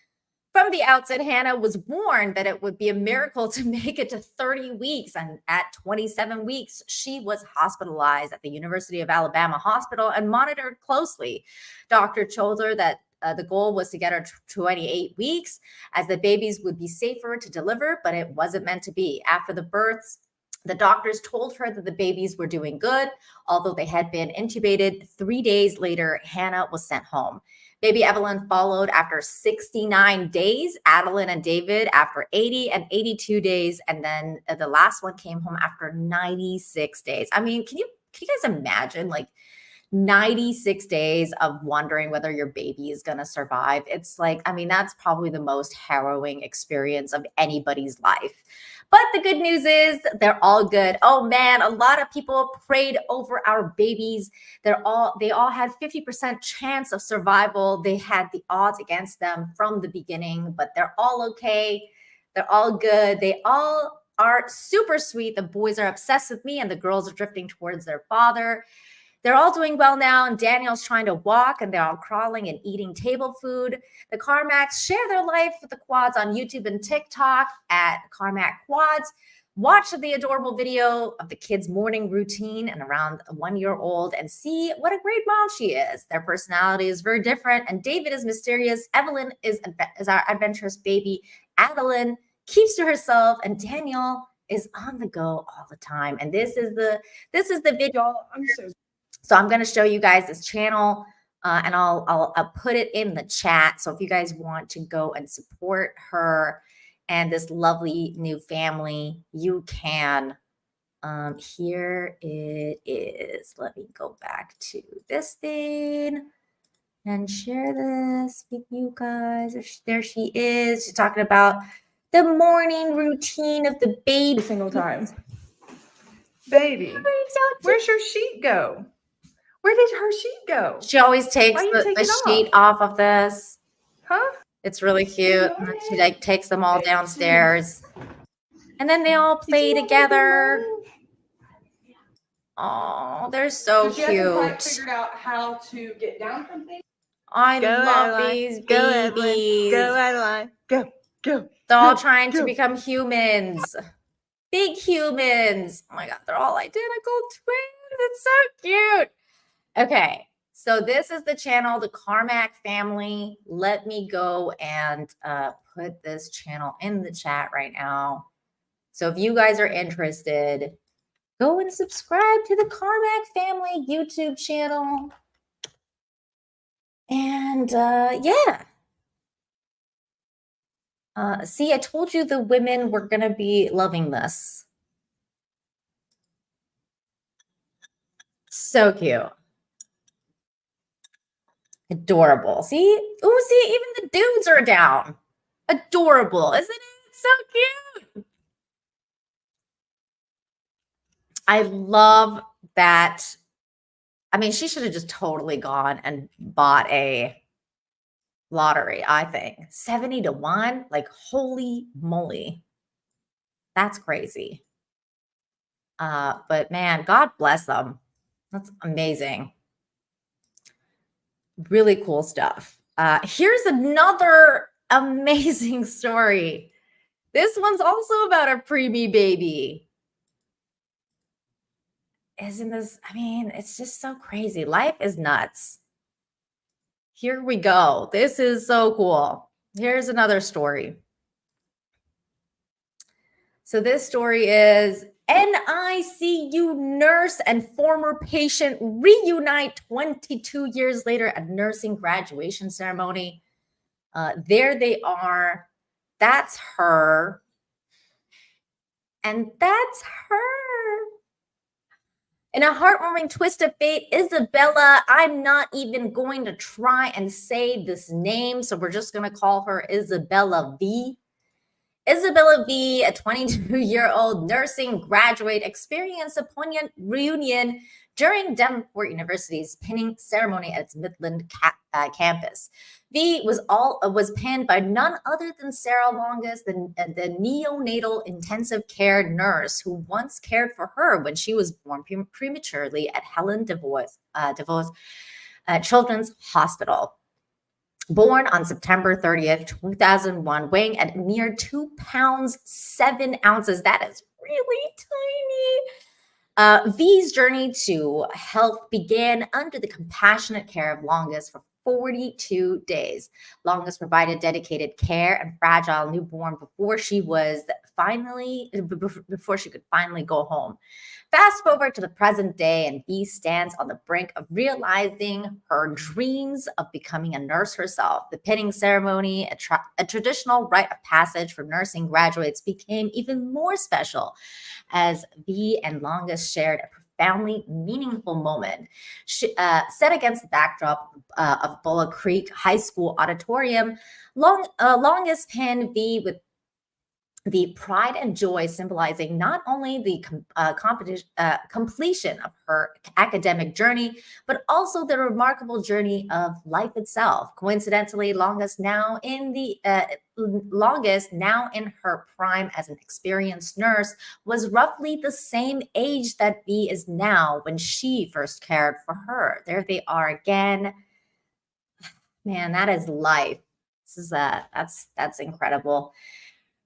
From the outset, Hannah was warned that it would be a miracle to make it to 30 weeks. And at 27 weeks, she was hospitalized at the University of Alabama Hospital and monitored closely. Doctor told her that the goal was to get her to 28 weeks as the babies would be safer to deliver, but it wasn't meant to be. After the births, the doctors told her that the babies were doing good. Although they had been intubated, 3 days later, Hannah was sent home. Baby Evelyn followed after 69 days, Adeline and David after 80 and 82 days, and then the last one came home after 96 daes. I mean, can you guys imagine, like, 96 days of wondering whether your baby is going to survive? It's like, I mean, that's probably the most harrowing experience of anybody's life. But the good news is they're all good. Oh man, a lot of people prayed over our babies. They all had 50% chance of survival. They had the odds against them from the beginning, but they're all okay. They're all good. They all are super sweet. The boys are obsessed with me and the girls are drifting towards their father. They're all doing well now, and Daniel's trying to walk, and they're all crawling and eating table food. The Carmacks share their life with the quads on YouTube and TikTok at Carmack Quads. Watch the adorable video of the kids' morning routine and around a 1-year-old and see what a great mom she is. Their personality is very different, and David is mysterious. Evelyn is our adventurous baby. Adeline keeps to herself, and Daniel is on the go all the time. And this is the video. So I'm going to show you guys this channel, and I'll put it in the chat. So if you guys want to go and support her and this lovely new family, you can. Here it is. Let me go back to this thing and share this with you guys. There she is. She's talking about the morning routine of the baby. Every single time. Baby, where's your sheet go? Where did her sheet go? She always takes the sheet off of this. Huh? It's really cute. She like takes them all downstairs. And then they all play together. Oh, they're so cute. She hasn't quite figured out how to get down from things. I love these babies. Go, Adeline. Go. They're all trying to become humans. Big humans. Oh my God, they're all identical twins. It's so cute. Okay, so this is the channel, the Carmack family. Let me go and put this channel in the chat right now. So if you guys are interested, go and subscribe to the Carmack family YouTube channel. And yeah. See, I told you the women were going to be loving this. So cute. Adorable. See? Oh, see, even the dudes are down. Adorable. Isn't it so cute? I love that. I mean, she should have just totally gone and bought a lottery, I think. 70 to 1? Like, holy moly. That's crazy. But man, God bless them. That's amazing. Really cool stuff. Here's another amazing story. This one's also about a preemie baby. Isn't this, I mean, it's just so crazy. Life is nuts. Here we go. This is so cool. Here's another story. So this story is NICU nurse and former patient reunite 22 years later at nursing graduation ceremony. There they are. That's her. And that's her. In a heartwarming twist of fate, Isabella, I'm not even going to try and say this name, so we're just going to call her Isabella V. Isabella V, a 22-year-old nursing graduate, experienced a poignant reunion during Davenport University's pinning ceremony at its Midland campus. V was pinned by none other than Sarah Longus, the neonatal intensive care nurse who once cared for her when she was born prematurely at Helen DeVos Children's Hospital. Born on September 30th, 2001, weighing at mere 2 pounds, 7 ounces. That is really tiny. V's journey to health began under the compassionate care of Longus for 42 days. Longus provided dedicated care and fragile newborn before she could finally go home. Fast forward to the present day, and V stands on the brink of realizing her dreams of becoming a nurse herself. The pinning ceremony, a traditional rite of passage for nursing graduates, became even more special as V and Longus shared a profoundly meaningful moment. Set against the backdrop of Bullock Creek High School auditorium, Longus pinned V with the pride and joy symbolizing not only the completion of her academic journey, but also the remarkable journey of life itself. Coincidentally, Longus, now in her prime as an experienced nurse, was roughly the same age that V is now when she first cared for her. There they are again. Man, that is life. This is that's incredible.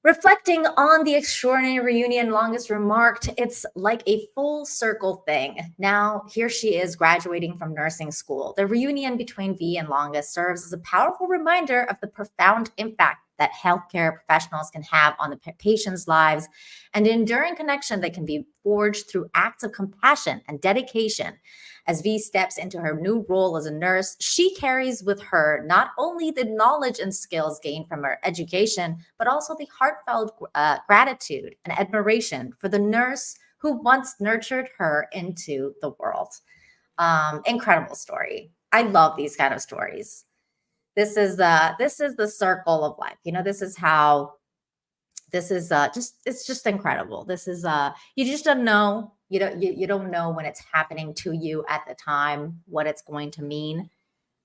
Reflecting on the extraordinary reunion, Longus remarked, "It's like a full circle thing. Now, here she is graduating from nursing school." The reunion between V and Longus serves as a powerful reminder of the profound impact that healthcare professionals can have on the patients' lives, and the enduring connection that can be forged through acts of compassion and dedication. As V steps into her new role as a nurse, she carries with her not only the knowledge and skills gained from her education, but also the heartfelt gratitude and admiration for the nurse who once nurtured her into the world. Incredible story. I love these kind of stories. This is the circle of life. You know, this is it's just incredible. This is you just don't know. You don't know when it's happening to you at the time, what it's going to mean.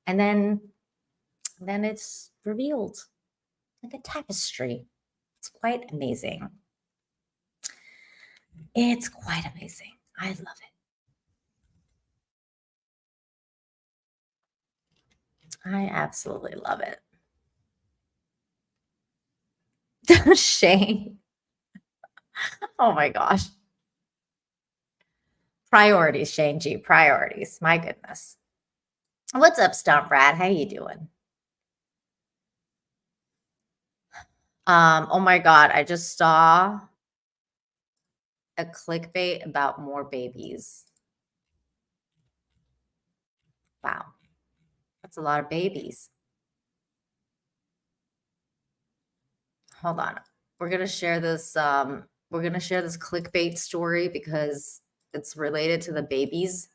And then it's revealed like a tapestry. It's quite amazing. It's quite amazing. I love it. I absolutely love it. Shane. Oh my gosh. Priorities, Shane G. Priorities. My goodness. What's up, Stomp Brad? How you doing? Oh my God. I just saw a clickbait about more babies. Wow. That's a lot of babies. Hold on. We're going to share this. We're going to share this clickbait story because it's related to the babies.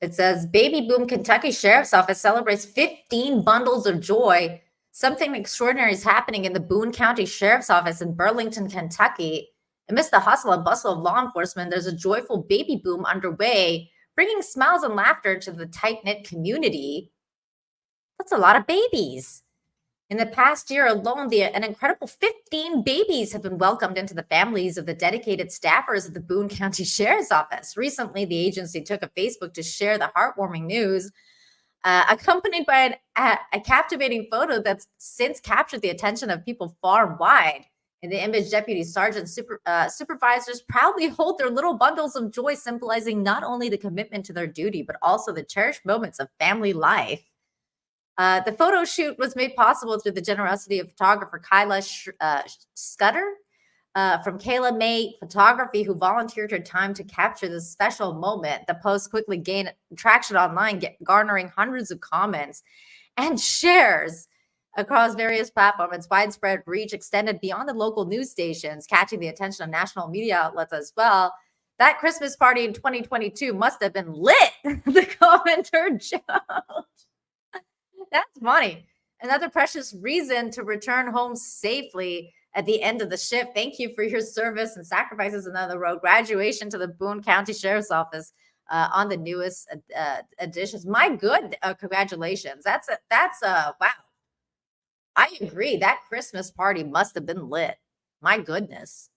It says, Baby Boom Kentucky Sheriff's Office celebrates 15 bundles of joy. Something extraordinary is happening in the Boone County Sheriff's Office in Burlington, Kentucky. Amidst the hustle and bustle of law enforcement, there's a joyful baby boom underway, bringing smiles and laughter to the tight-knit community. That's a lot of babies. In the past year alone, an incredible 15 babies have been welcomed into the families of the dedicated staffers of the Boone County Sheriff's Office. Recently, the agency took to Facebook to share the heartwarming news, accompanied by a captivating photo that's since captured the attention of people far and wide. In the image, deputy sergeant supervisors proudly hold their little bundles of joy, symbolizing not only the commitment to their duty, but also the cherished moments of family life. The photo shoot was made possible through the generosity of photographer Kyla Scudder from Kayla May Photography, who volunteered her time to capture this special moment. The post quickly gained traction online, garnering hundreds of comments and shares across various platforms. Its widespread reach extended beyond the local news stations, catching the attention of national media outlets as well. That Christmas party in 2022 must have been lit, the commenter joked. That's funny. Another precious reason to return home safely at the end of the shift. Thank you for your service and sacrifices on the road. Graduation to the Boone County Sheriff's Office on the newest additions. My good, congratulations. That's wow. I agree. That Christmas party must have been lit. My goodness.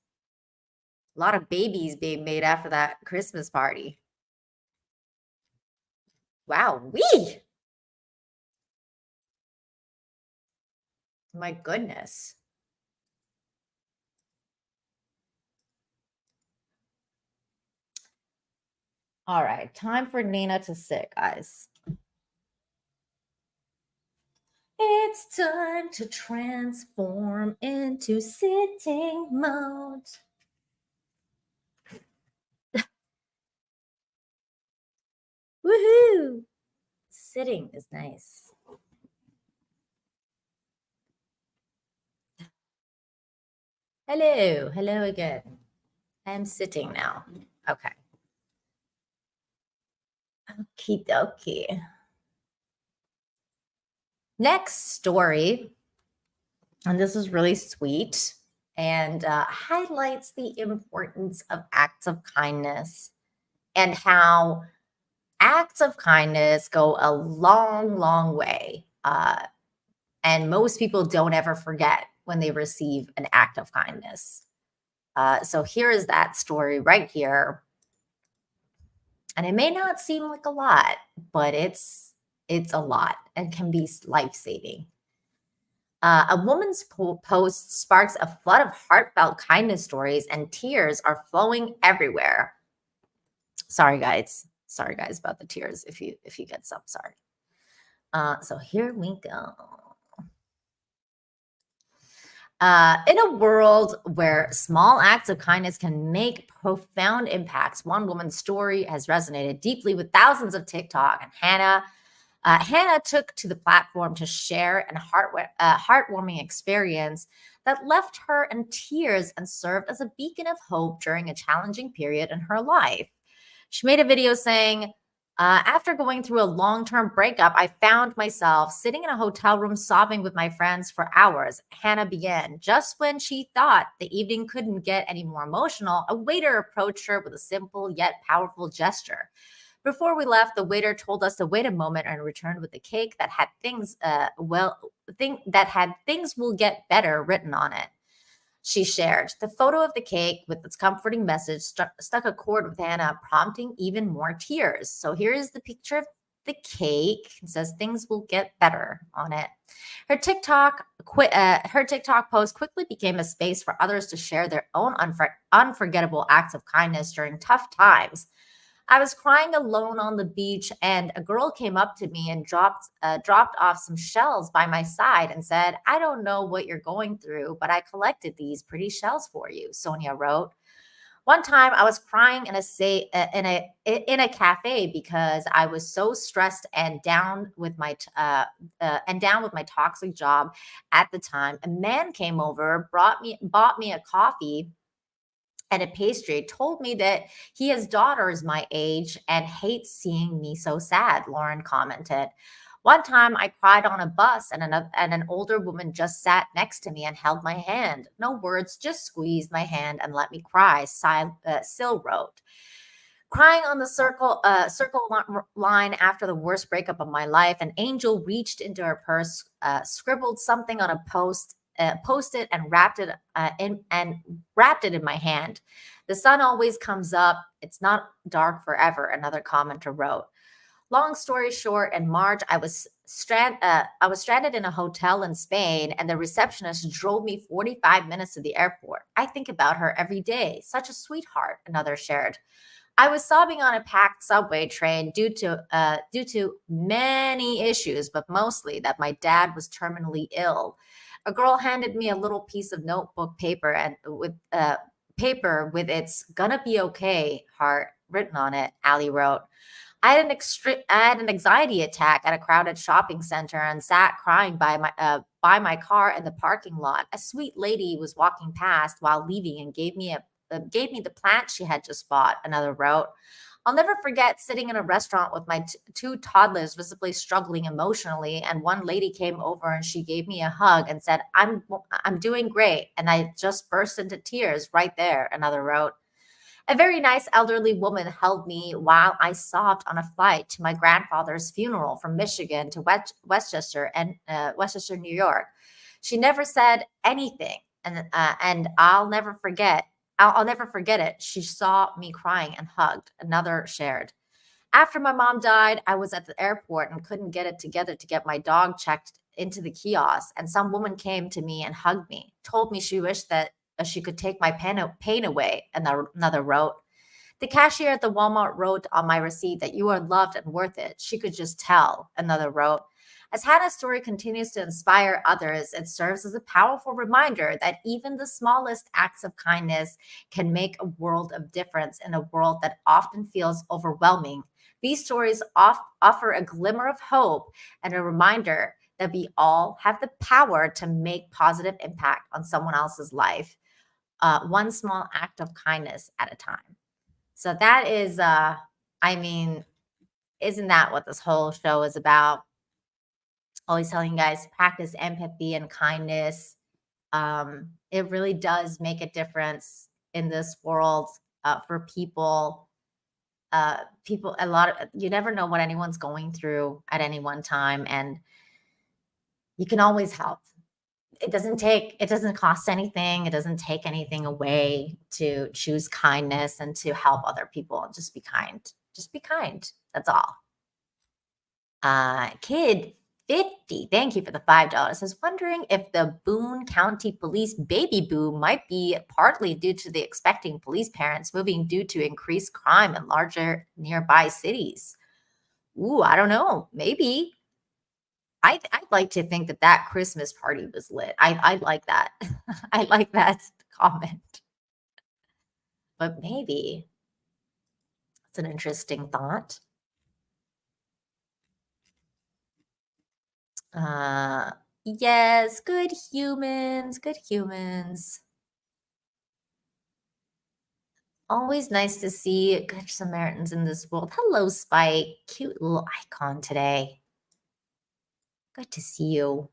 A lot of babies being made after that Christmas party. Wow. My goodness. All right. Time for Nina to sit, guys. It's time to transform into sitting mode. Woohoo! Sitting is nice. Hello again. I'm sitting now. Okay. Okie dokie. Next story, and this is really sweet and highlights the importance of acts of kindness and how acts of kindness go a long, long way. And most people don't ever forget when they receive an act of kindness. So here is that story right here. And it may not seem like a lot, but it's a lot and can be life-saving. A woman's post sparks a flood of heartfelt kindness stories, and tears are flowing everywhere. Sorry, guys about the tears. If you get some, sorry. So here we go. In a world where small acts of kindness can make profound impacts, one woman's story has resonated deeply with thousands of TikTok. And Hannah took to the platform to share a heartwarming experience that left her in tears and served as a beacon of hope during a challenging period in her life. She made a video saying, after going through a long-term breakup, I found myself sitting in a hotel room sobbing with my friends for hours. Hannah began. Just when she thought the evening couldn't get any more emotional, a waiter approached her with a simple yet powerful gesture. Before we left, the waiter told us to wait a moment and returned with a cake that had things will get better written on it. She shared. The photo of the cake with its comforting message stuck a chord with Hannah, prompting even more tears. So here is the picture of the cake. It says things will get better on it. Her TikTok post quickly became a space for others to share their own unforgettable acts of kindness during tough times. I was crying alone on the beach, and a girl came up to me and dropped off some shells by my side and said, "I don't know what you're going through, but I collected these pretty shells for you," Sonia wrote. One time I was crying in a cafe because I was so stressed and down with my toxic job at the time. A man came over, bought me a coffee and a pastry, told me that he has daughters my age and hates seeing me so sad, Lauren commented. One time I cried on a bus and an older woman just sat next to me and held my hand. No words, just squeezed my hand and let me cry, Sil wrote. Crying on the circle line after the worst breakup of my life, an angel reached into her purse, scribbled something on a post-it, and wrapped it in my hand. The sun always comes up. It's not dark forever, another commenter wrote. Long story short, in March, I was stranded in a hotel in Spain, and the receptionist drove me 45 minutes to the airport. I think about her every day. Such a sweetheart, another shared. I was sobbing on a packed subway train due to many issues, but mostly that my dad was terminally ill. A girl handed me a little piece of notebook paper and with its "gonna be okay" heart written on it. Ali wrote. I had an anxiety attack at a crowded shopping center and sat crying by my car in the parking lot. A sweet lady was walking past while leaving and gave me the plant she had just bought, another wrote. I'll never forget sitting in a restaurant with my two toddlers visibly struggling emotionally, and one lady came over and she gave me a hug and said, I'm doing great, and I just burst into tears right there, another wrote. A very nice elderly woman held me while I sobbed on a flight to my grandfather's funeral from Michigan to Westchester, New York. She never said anything, and I'll never forget it. She saw me crying and hugged, another shared. After my mom died, I was at the airport and couldn't get it together to get my dog checked into the kiosk, and some woman came to me and hugged me, told me she wished that she could take my pain away, another wrote. The cashier at the Walmart wrote on my receipt that you are loved and worth it. She could just tell, another wrote. As Hannah's story continues to inspire others, it serves as a powerful reminder that even the smallest acts of kindness can make a world of difference in a world that often feels overwhelming. These stories offer a glimmer of hope and a reminder that we all have the power to make positive impact on someone else's life, one small act of kindness at a time. So that is, isn't that what this whole show is about? Always telling you guys, practice empathy and kindness. It really does make a difference in this world for people. You never know what anyone's going through at any one time, and you can always help. It doesn't cost anything. It doesn't take anything away to choose kindness and to help other people. Just be kind. Just be kind. That's all. Kid 50, thank you for the $5. Is wondering if the Boone County Police baby boom might be partly due to the expecting police parents moving due to increased crime in larger nearby cities. Ooh, I don't know. Maybe. I'd like to think that Christmas party was lit. I like that. I like that comment. But maybe it's an interesting thought. Yes, good humans, good humans. Always nice to see good Samaritans in this world. Hello, Spike. Cute little icon today. Good to see you.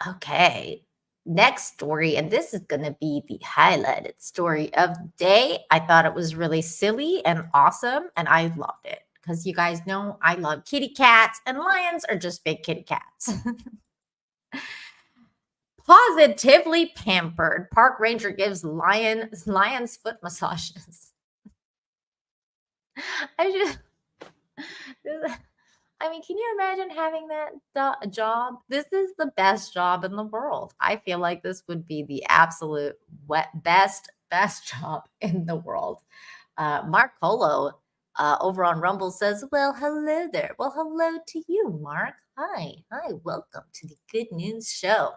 Okay. Next story, and this is going to be the highlighted story of the day. I thought it was really silly and awesome, and I loved it because you guys know I love kitty cats, and lions are just big kitty cats. Positively pampered. Park ranger gives lions foot massages. Can you imagine having that job? This is the best job in the world. I feel like this would be the absolute best job in the world. Mark Colo over on Rumble says, well, hello there. Well, hello to you, Mark. Hi, welcome to the Good News Show.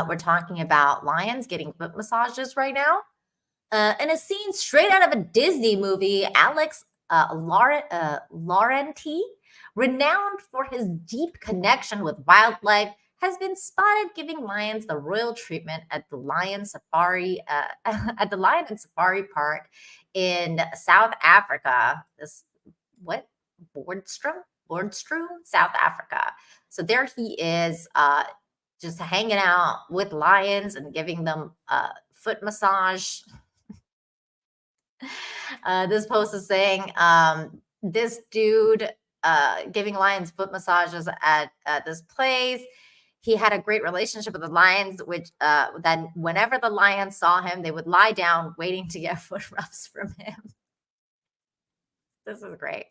We're talking about lions getting foot massages right now. In a scene straight out of a Disney movie, Alex Laurenti, renowned for his deep connection with wildlife, has been spotted giving lions the royal treatment at the Lion Safari Park in South Africa. Bordstrom, South Africa. So there he is, just hanging out with lions and giving them a foot massage. This post is saying this dude giving lions foot massages at this place. He had a great relationship with the lions, which then whenever the lions saw him, they would lie down waiting to get foot rubs from him. This is great.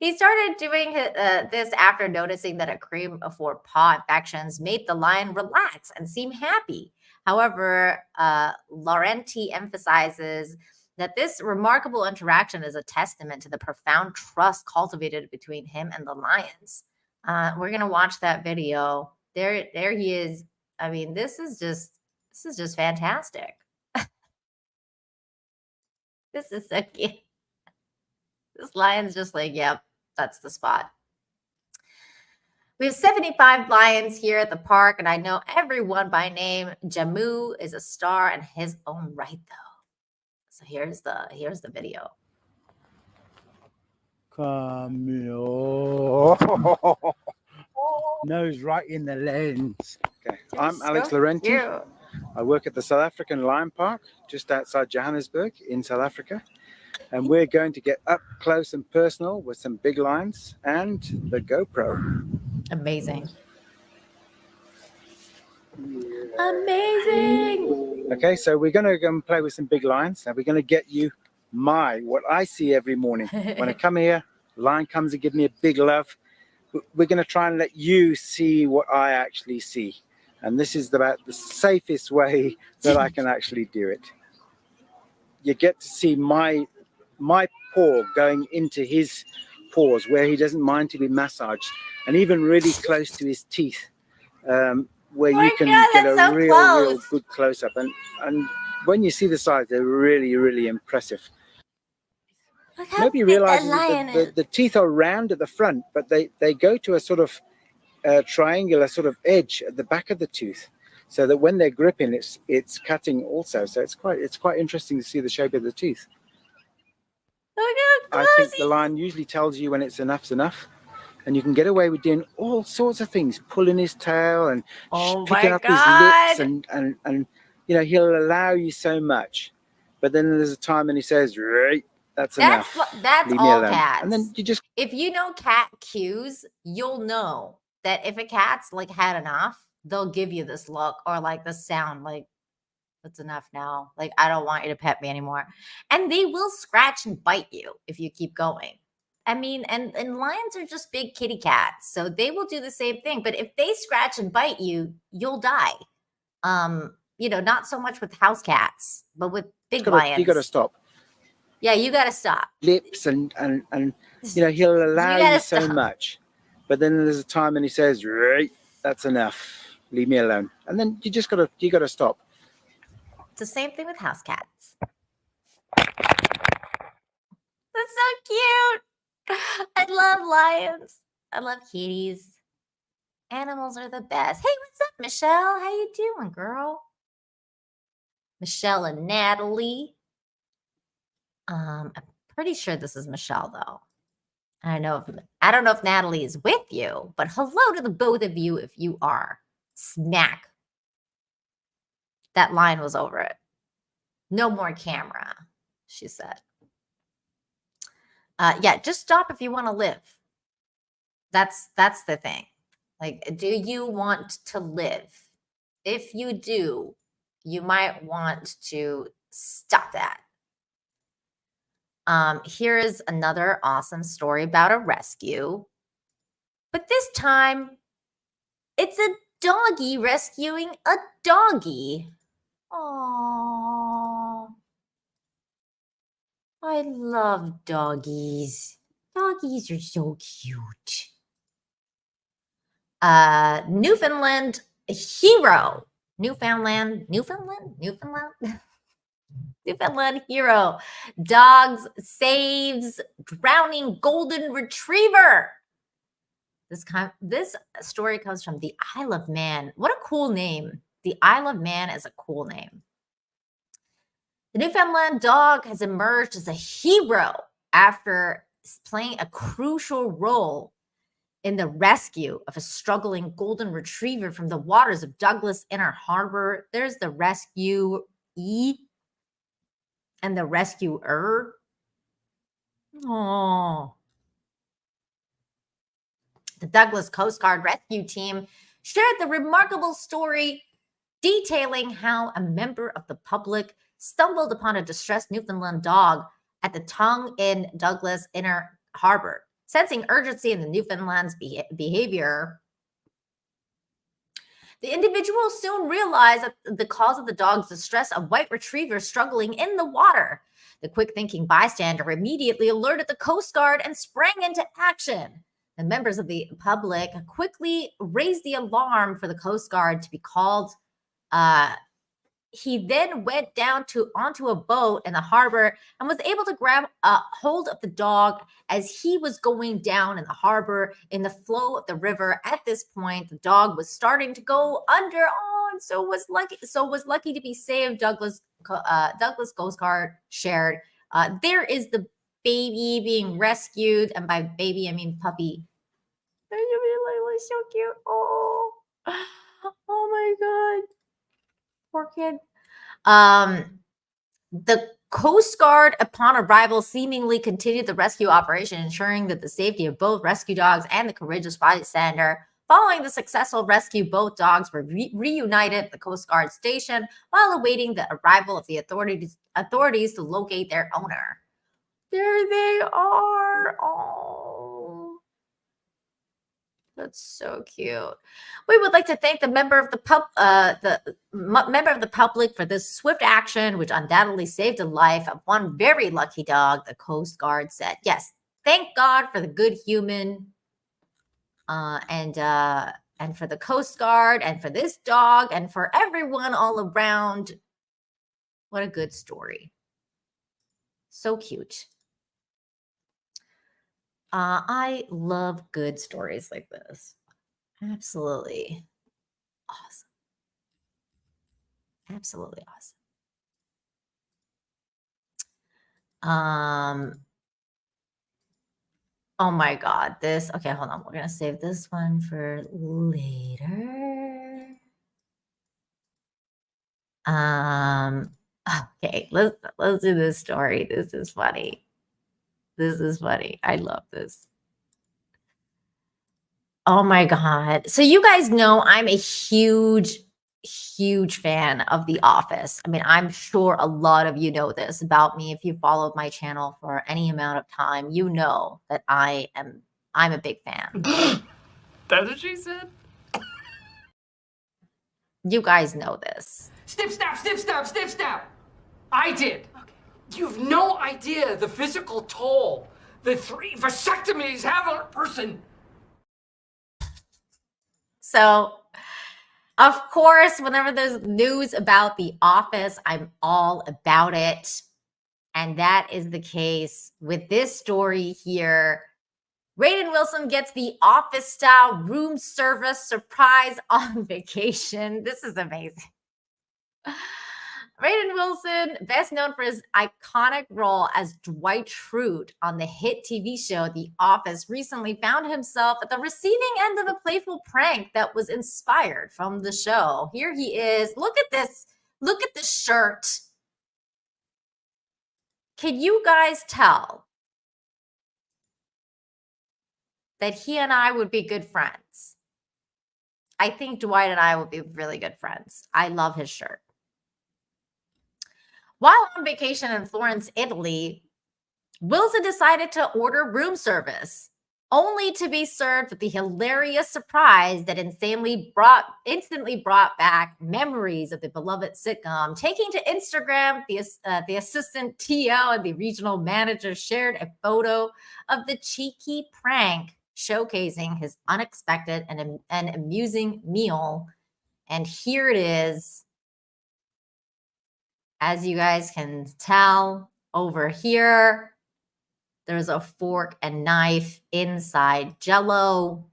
He started doing this after noticing that a cream for paw infections made the lion relax and seem happy. However, Laurenti emphasizes that this remarkable interaction is a testament to the profound trust cultivated between him and the lions. We're gonna watch that video. There he is. I mean, this is just fantastic. This is so cute. This lion's just like, yep, that's the spot. We have 75 lions here at the park, and I know everyone by name. Jamu is a star in his own right, though. So here's the video. Cameo. Nose right in the lens. Okay, I'm Alex Laurenti. I work at the South African Lion Park just outside Johannesburg in South Africa. And we're going to get up close and personal with some big lions and the GoPro. Amazing. Amazing. Okay, so we're going to go and play with some big lions. And we're going to get you what I see every morning. When I come here, lion comes and gives me a big love. We're going to try and let you see what I actually see. And this is about the safest way that I can actually do it. You get to see my paw going into his paws where he doesn't mind to be massaged, and even really close to his teeth, where you can get a real good close up. And when you see the size, they're really, really impressive. Nobody realizes that the teeth are round at the front, but they go to a sort of triangular sort of edge at the back of the tooth, so that when they're gripping, it's cutting also. So it's quite interesting to see the shape of the tooth. I think the lion usually tells you when enough's enough, and you can get away with doing all sorts of things, pulling his tail and picking up his lips, and you know, he'll allow you so much. But then there's a time when he says, "Right, that's enough. That's Leave me all alone." cats. And then you just, if you know cat cues, you'll know that if a cat's like had enough, they'll give you this look or like the sound, like, that's enough now. Like, I don't want you to pet me anymore. And they will scratch and bite you if you keep going. I mean, and lions are just big kitty cats, so they will do the same thing. But if they scratch and bite you, you'll die. You know, not so much with house cats, but with big lions. you got to stop. Yeah, you got to stop. Lips and you know, he'll allow you so much. But then there's a time when he says, "Right, that's enough. Leave me alone." And then you got to stop. It's the same thing with house cats. That's so cute. I love lions. I love kitties. Animals are the best. Hey, what's up, Michelle? How you doing, girl? Michelle and Natalie. I'm pretty sure this is Michelle, though. I don't know if Natalie is with you, but hello to the both of you if you are. Snack. That line was over it. No more camera, she said. Yeah, just stop if you want to live. That's the thing. Like, do you want to live? If you do, you might want to stop that. Here is another awesome story about a rescue. But this time, it's a doggy rescuing a doggy. Aww. I love doggies. Doggies are so cute. Newfoundland hero. Newfoundland hero. Dogs saves drowning golden retriever. This story comes from the Isle of Man. What a cool name. The Isle of Man is a cool name. The Newfoundland dog has emerged as a hero after playing a crucial role in the rescue of a struggling golden retriever from the waters of Douglas Inner Harbor. There's the rescuee and the rescuer. Oh. The Douglas Coast Guard rescue team shared the remarkable story detailing how a member of the public stumbled upon a distressed Newfoundland dog at the tongue in Douglas Inner Harbor. Sensing urgency in the Newfoundland's behavior, the individual soon realized that the cause of the dog's distress, a white retriever struggling in the water. The quick-thinking bystander immediately alerted the Coast Guard and sprang into action. The members of the public quickly raised the alarm for the Coast Guard to be called. He then went down onto a boat in the harbor and was able to grab a hold of the dog as he was going down in the harbor in the flow of the river. At this point, the dog was starting to go under. Oh, and so was lucky to be saved. Douglas Coast Guard shared. There is the baby being rescued, and by baby I mean puppy. It's so cute. Oh my God. Poor kid. The Coast Guard, upon arrival, seemingly continued the rescue operation, ensuring that the safety of both rescue dogs and the courageous bystander. Following the successful rescue, both dogs were reunited at the Coast Guard station while awaiting the arrival of the authorities to locate their owner. There they are. Oh. That's so cute. We would like to thank the member of the public for this swift action, which undoubtedly saved the life of one very lucky dog, the Coast Guard said. Yes, thank God for the good human, and for the Coast Guard, and for this dog, and for everyone all around. What a good story. So cute. I love good stories like this. Absolutely awesome. Absolutely awesome. Oh my God, this. Okay, hold on. We're gonna save this one for later. Okay, let's do this story. This is funny. This is funny. I love this. Oh my God. So you guys know I'm a huge fan of The Office. I mean, I'm sure a lot of you know this about me. If you followed my channel for any amount of time, you know that I'm a big fan. That's what she said. You guys know this. Snip, snap, snip, snap, snip, snap. I did. Okay. You've no idea the physical toll the 3 vasectomies have on a person. So, of course, whenever there's news about The Office, I'm all about it. And that is the case with this story here. Raiden Wilson gets the office-style room service surprise on vacation. This is amazing. Raiden Wilson, best known for his iconic role as Dwight Schrute on the hit TV show The Office, recently found himself at the receiving end of a playful prank that was inspired from the show. Here he is. Look at this. Look at this shirt. Can you guys tell that he and I would be good friends? I think Dwight and I would be really good friends. I love his shirt. While on vacation in Florence, Italy, Wilson decided to order room service, only to be served with the hilarious surprise that instantly brought back memories of the beloved sitcom. Taking to Instagram, the assistant TL and the regional manager shared a photo of the cheeky prank showcasing his unexpected and amusing meal. And here it is. As you guys can tell over here, there's a fork and knife inside Jell-O.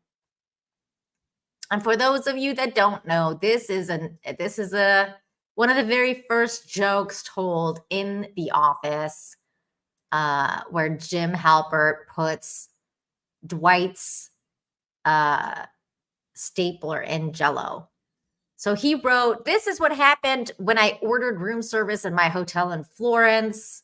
And for those of you that don't know, this is one of the very first jokes told in The Office, where Jim Halpert puts Dwight's stapler in Jell-O. So he wrote, "This is what happened when I ordered room service in my hotel in Florence."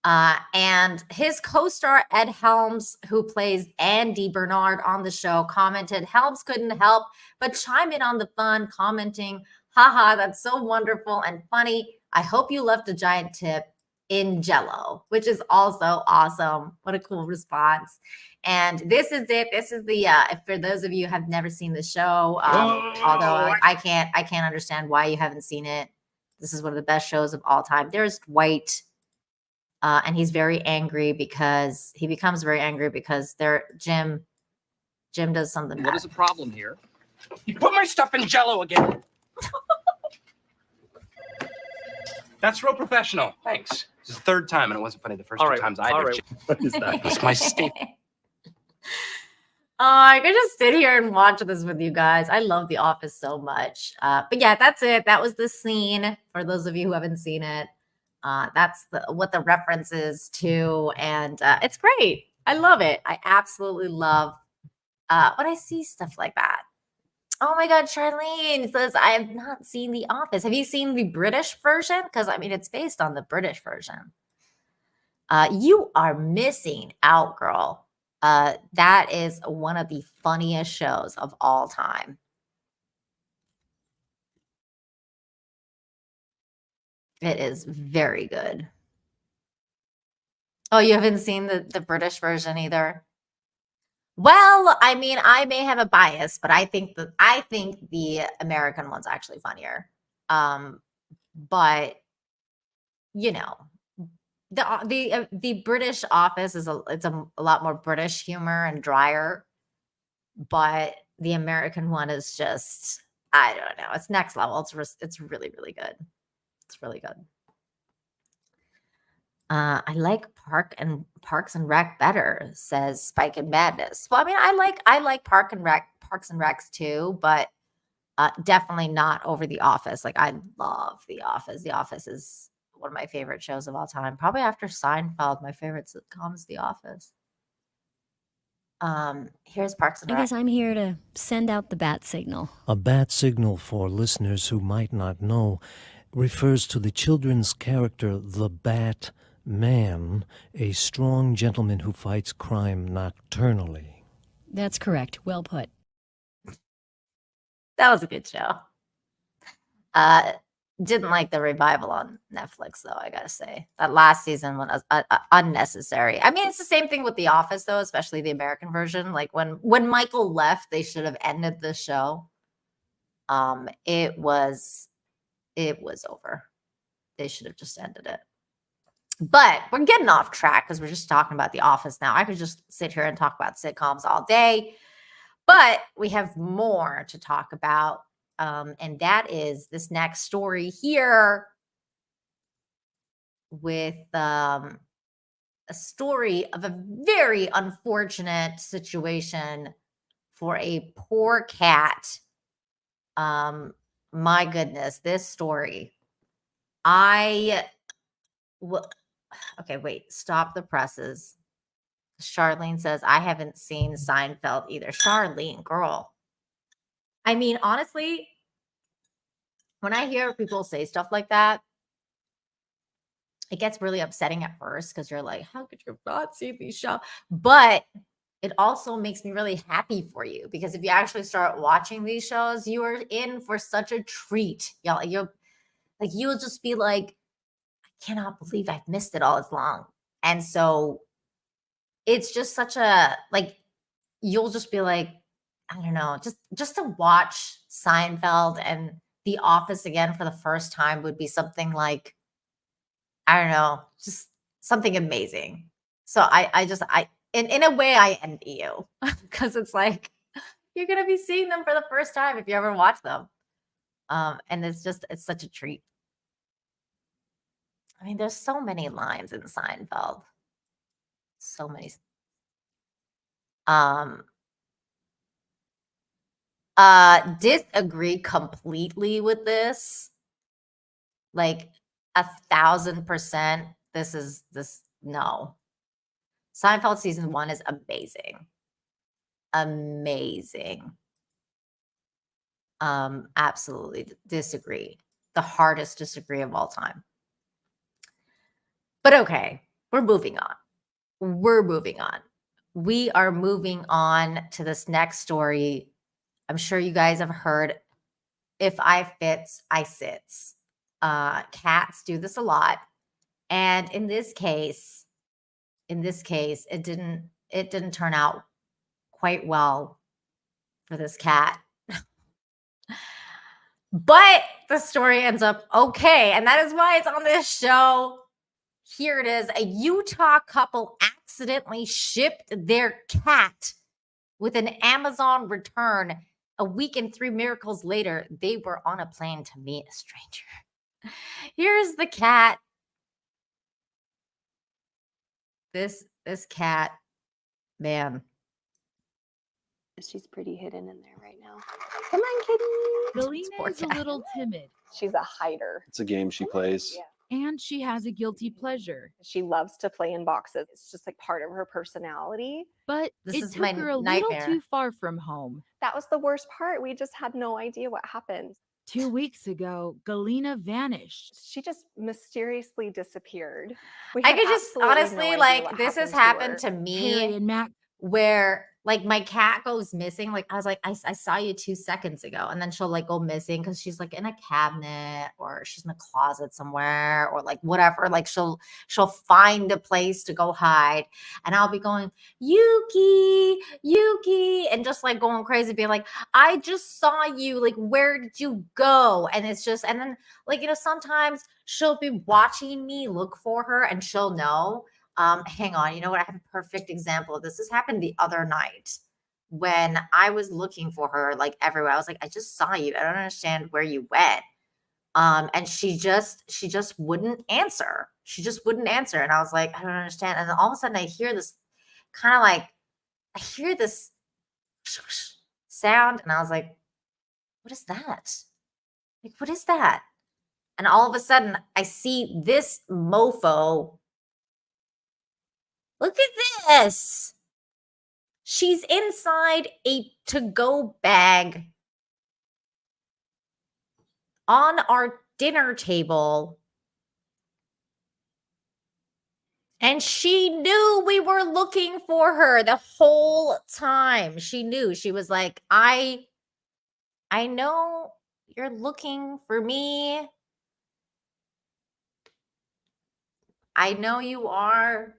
And his co-star Ed Helms, who plays Andy Bernard on the show, commented, "Helms couldn't help but chime in on the fun, commenting, 'Haha, that's so wonderful and funny. I hope you left a giant tip in Jell-O,'" which is also awesome. What a cool response. And this is it. This is the for those of you who have never seen the show, although I can't understand why you haven't seen it. This is one of the best shows of all time. There's Dwight, and he's very angry because he becomes very angry because Jim does something. What is the problem here? You put my stuff in Jell-O again. That's real professional. Thanks. This is the third time, and it wasn't funny the first two times either. What is that? It's my staple. I could just sit here and watch this with you guys. I love The Office so much. But yeah, that's it. That was the scene. For those of you who haven't seen it, that's what the reference is to, and it's great. I love it. I absolutely love when I see stuff like that. Oh my God, Charlene says, "I have not seen The Office." Have you seen the British version? Because I mean, it's based on the British version. You are missing out, girl. That is one of the funniest shows of all time. It is very good. Oh, you haven't seen the British version either? Well, I mean, I may have a bias, but I think the American one's actually funnier. But you know, the British Office is a lot more British humor and drier, but the American one is just, I don't know, it's next level. It's really, really good. It's really good. I like Parks and Rec better, says Spike and Madness. Well, I mean, I like Parks and Recs too, but definitely not over The Office. Like, I love The Office. The Office is one of my favorite shows of all time. Probably after Seinfeld, my favorite sitcom is The Office. Here's Parks and I Rec. guess I'm here to send out the bat signal. A bat signal, for listeners who might not know, refers to the children's character, the Bat Man, a strong gentleman who fights crime nocturnally. That's correct. Well put. That was a good show. Didn't like the revival on Netflix, though, I gotta say. That last season was unnecessary. I mean, it's the same thing with The Office, though, especially the American version. Like, when Michael left, they should have ended the show. It was over. They should have just ended it. But we're getting off track because we're just talking about The Office now. I could just sit here and talk about sitcoms all day, but we have more to talk about. And that is this next story here with a story of a very unfortunate situation for a poor cat. My goodness, this story. Okay, wait, stop the presses. Charlene says, "I haven't seen Seinfeld either." Charlene, girl. I mean, honestly, when I hear people say stuff like that, it gets really upsetting at first because you're like, how could you not see these shows? But it also makes me really happy for you because if you actually start watching these shows, you are in for such a treat. You'll just be like, I cannot believe I've missed it all this long. And so it's just such a, like, you'll just be like, I don't know, just to watch Seinfeld and The Office again for the first time would be something like, I don't know, just something amazing. So in a way, I envy you because it's like, you're going to be seeing them for the first time if you ever watch them. And it's such a treat. I mean, there's so many lines in Seinfeld. So many. Disagree completely with this. Like 1,000%. No. Seinfeld season 1 is amazing. amazing. Absolutely disagree. The hardest disagree of all time. But okay, we're moving on. We're moving on. We are moving on to this next story. I'm sure you guys have heard, if I fits, I sits. Cats do this a lot. And in this case, it didn't turn out quite well for this cat. But the story ends up okay. And that is why it's on this show. Here it is. A Utah couple accidentally shipped their cat with an Amazon return. A week and 3 miracles later, they were on a plane to meet a stranger. Here's the cat. This cat, man. She's pretty hidden in there right now. Come on, kitty. Galena is a little timid. She's a hider. It's a game she plays. Yeah. And she has a guilty pleasure. She loves to play in boxes. It's just like part of her personality. But it took her a little too far from home. That was the worst part. We just had no idea what happened. 2 weeks ago, Galena vanished. She just mysteriously disappeared. I could just honestly, like, this has happened to me. Harry and Mac, where like my cat goes missing. Like I was like, I saw you 2 seconds ago. And then she'll like go missing because she's like in a cabinet or she's in a closet somewhere or like whatever. Like she'll find a place to go hide. And I'll be going, Yuki, and just like going crazy, being like, I just saw you. Like, where did you go? And it's just, and then like, sometimes she'll be watching me look for her and she'll know. Hang on, you know what? I have a perfect example of this. This happened the other night when I was looking for her like everywhere. I was like, I just saw you. I don't understand where you went. And she just wouldn't answer. She just wouldn't answer. And I was like, I don't understand. And then all of a sudden I hear this kind of like, I hear this sound. And I was like, what is that? Like, what is that? And all of a sudden I see this mofo. Look at this. She's inside a to-go bag on our dinner table. And she knew we were looking for her the whole time. She knew. She was like, I know you're looking for me. I know you are.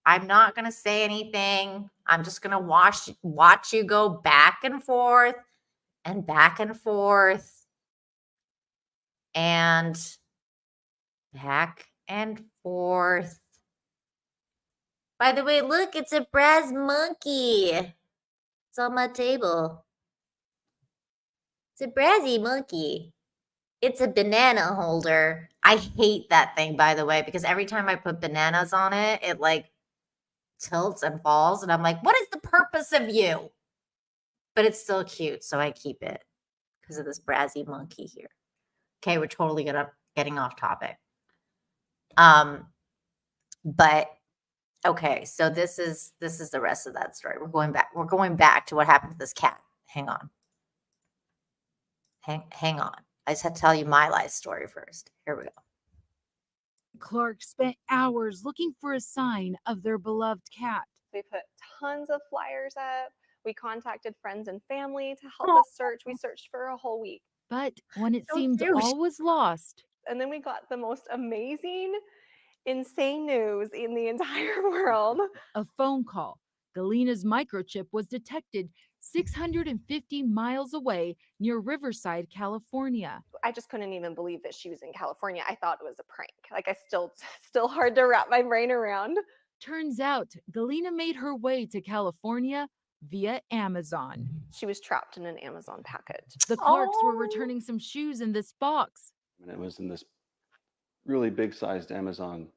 I'm not going to say anything. I'm just going to watch you go back and forth and back and forth and back and forth. By the way, look, it's a brass monkey. It's on my table. It's a brassy monkey. It's a banana holder. I hate that thing, by the way, because every time I put bananas on it, it like tilts and falls, and I'm like, what is the purpose of you? But it's still cute, so I keep it because of this brassy monkey here. Okay, we're totally getting off topic. But okay, so this is the rest of that story. We're going back to what happened to this cat. Hang on. Hang on. I just had to tell you my life story first. Here we go. Clark spent hours looking for a sign of their beloved cat. We put tons of flyers up. We contacted friends and family to help us search. We searched for a whole week. But when it seemed all was lost. And then we got the most amazing, insane news in the entire world. A phone call. Galena's microchip was detected 650 miles away near Riverside, California. I just couldn't even believe that she was in California. I thought it was a prank. Like, I still hard to wrap my brain around. Turns out Galena made her way to California via Amazon. She was trapped in an Amazon package. The Clarks were returning some shoes in this box. And it was in this really big sized Amazon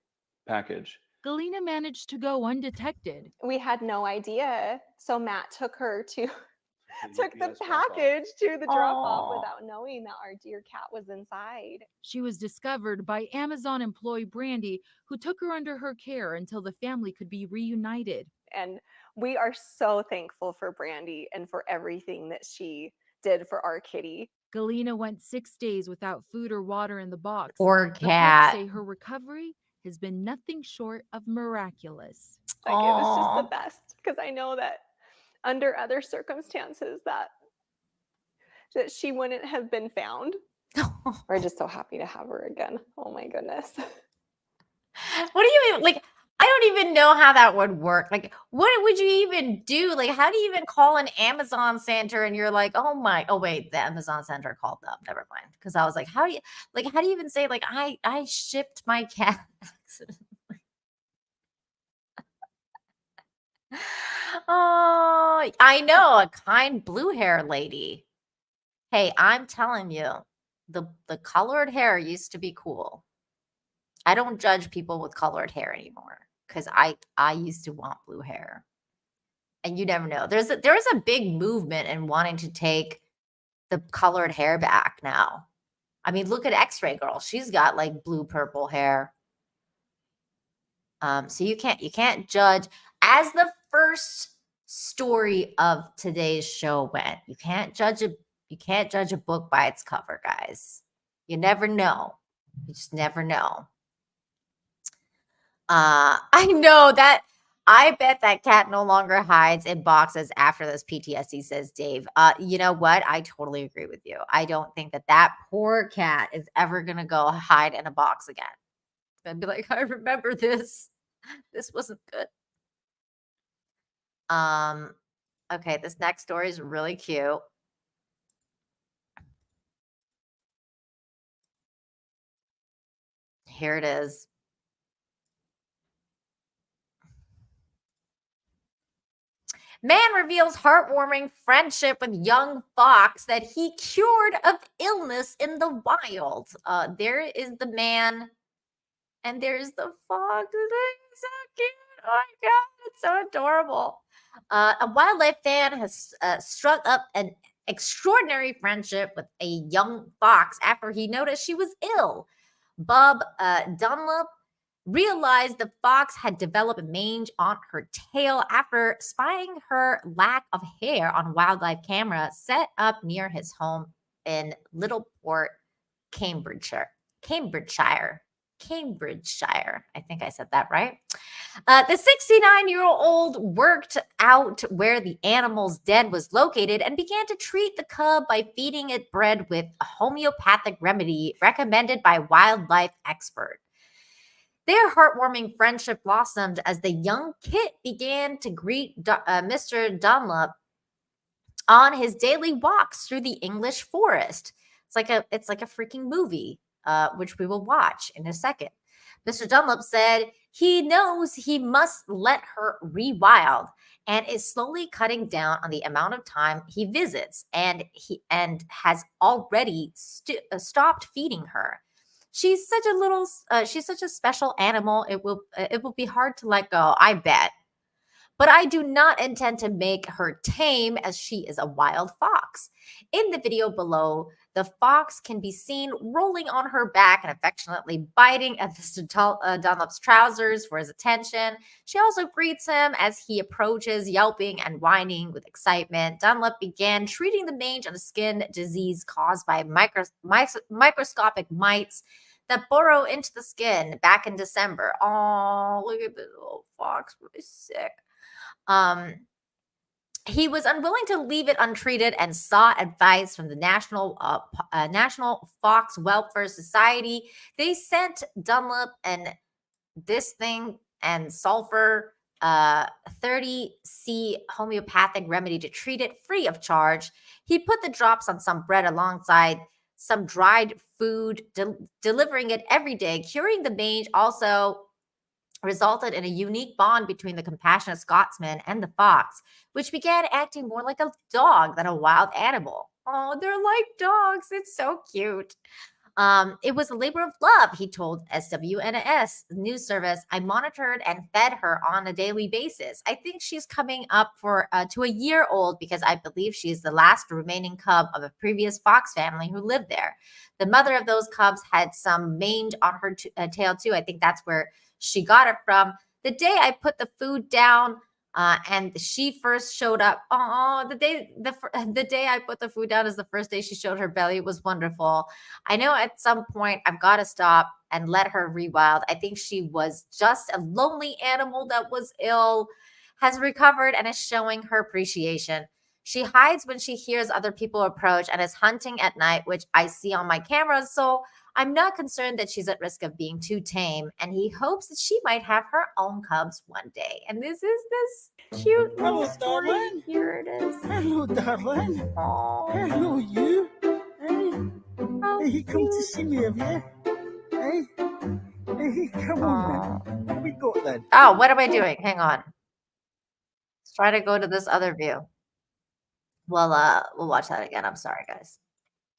package. Galena managed to go undetected. We had no idea. So Matt took the package to the drop-off without knowing that our dear cat was inside. She was discovered by Amazon employee Brandy, who took her under her care until the family could be reunited. And we are so thankful for Brandy and for everything that she did for our kitty. Galena went 6 days without food or water in the box. Or The cat. folks say her recovery has been nothing short of miraculous. Like, it was just the best, because I know that under other circumstances that she wouldn't have been found. We're just so happy to have her again. Oh my goodness. What do you mean? Like, I don't even know how that would work. Like, what would you even do? Like, how do you even call an Amazon center and you're like, oh wait, the Amazon center called them. Never mind. Because I was like, how do you even say, like, I shipped my cat accidentally? Oh, I know, a kind blue hair lady. Hey, I'm telling you, the colored hair used to be cool. I don't judge people with colored hair anymore because I used to want blue hair. And you never know. There is a big movement in wanting to take the colored hair back now. I mean, look at X-Ray Girl. She's got like blue purple hair. So you can't judge. As the first story of today's show went, you can't judge a book by its cover, guys. You never know. You just never know. I know that. I bet that cat no longer hides in boxes after this PTSD, says Dave. You know what? I totally agree with you. I don't think that poor cat is ever going to go hide in a box again. It's going to be like, I remember this. This wasn't good. Okay, this next story is really cute. Here it is. Man reveals heartwarming friendship with young fox that he cured of illness in the wild. There is the man, and there's the fox. It's so cute. Oh my God, it's so adorable. A wildlife fan has struck up an extraordinary friendship with a young fox after he noticed she was ill. Bob Dunlop realized the fox had developed mange on her tail after spying her lack of hair on wildlife camera set up near his home in Littleport, Cambridgeshire. I think I said that right. The 69-year-old worked out where the animal's den was located and began to treat the cub by feeding it bread with a homeopathic remedy recommended by wildlife expert. Their heartwarming friendship blossomed as the young kit began to greet Mr. Dunlop on his daily walks through the English forest. It's like a freaking movie, which we will watch in a second. Mr. Dunlop said he knows he must let her rewild and is slowly cutting down on the amount of time he visits, and has already stopped feeding her. She's such a special animal. It will be hard to let go, I bet. But I do not intend to make her tame, as she is a wild fox. In the video below, the fox can be seen rolling on her back and affectionately biting at Mr. Dunlop's trousers for his attention. She also greets him as he approaches, yelping and whining with excitement. Dunlop began treating the mange on a skin disease caused by microscopic mites that burrow into the skin back in December. Oh, look at this little fox, really sick. He was unwilling to leave it untreated and sought advice from the National Fox Welfare Society. They sent Dunlop and this thing and sulfur 30C homeopathic remedy to treat it free of charge. He put the drops on some bread alongside some dried food, delivering it every day. Curing the mange also resulted in a unique bond between the compassionate Scotsman and the fox, which began acting more like a dog than a wild animal. Oh, they're like dogs. It's so cute. It was a labor of love, he told SWNS news service. I monitored and fed her on a daily basis. I think she's coming up to a year old because I believe she is the last remaining cub of a previous fox family who lived there. The mother of those cubs had some mange on her tail too. I think that's where she got it from. The day I put the food down, And she first showed up. Oh, the day I put the food down is the first day she showed her belly. It was wonderful. I know at some point I've got to stop and let her rewild. I think she was just a lonely animal that was ill, has recovered, and is showing her appreciation. She hides when she hears other people approach and is hunting at night, which I see on my cameras. So I'm not concerned that she's at risk of being too tame, and he hopes that she might have her own cubs one day. And this is this cute little story. Darling. Here it is. Hello, darling. Aww. Hello, you. Hey, hey, you come to see me, have you? Hey, hey, come on, then. What we got then? Oh, what am I doing? Hang on. Let's try to go to this other view. We'll watch that again. I'm sorry, guys.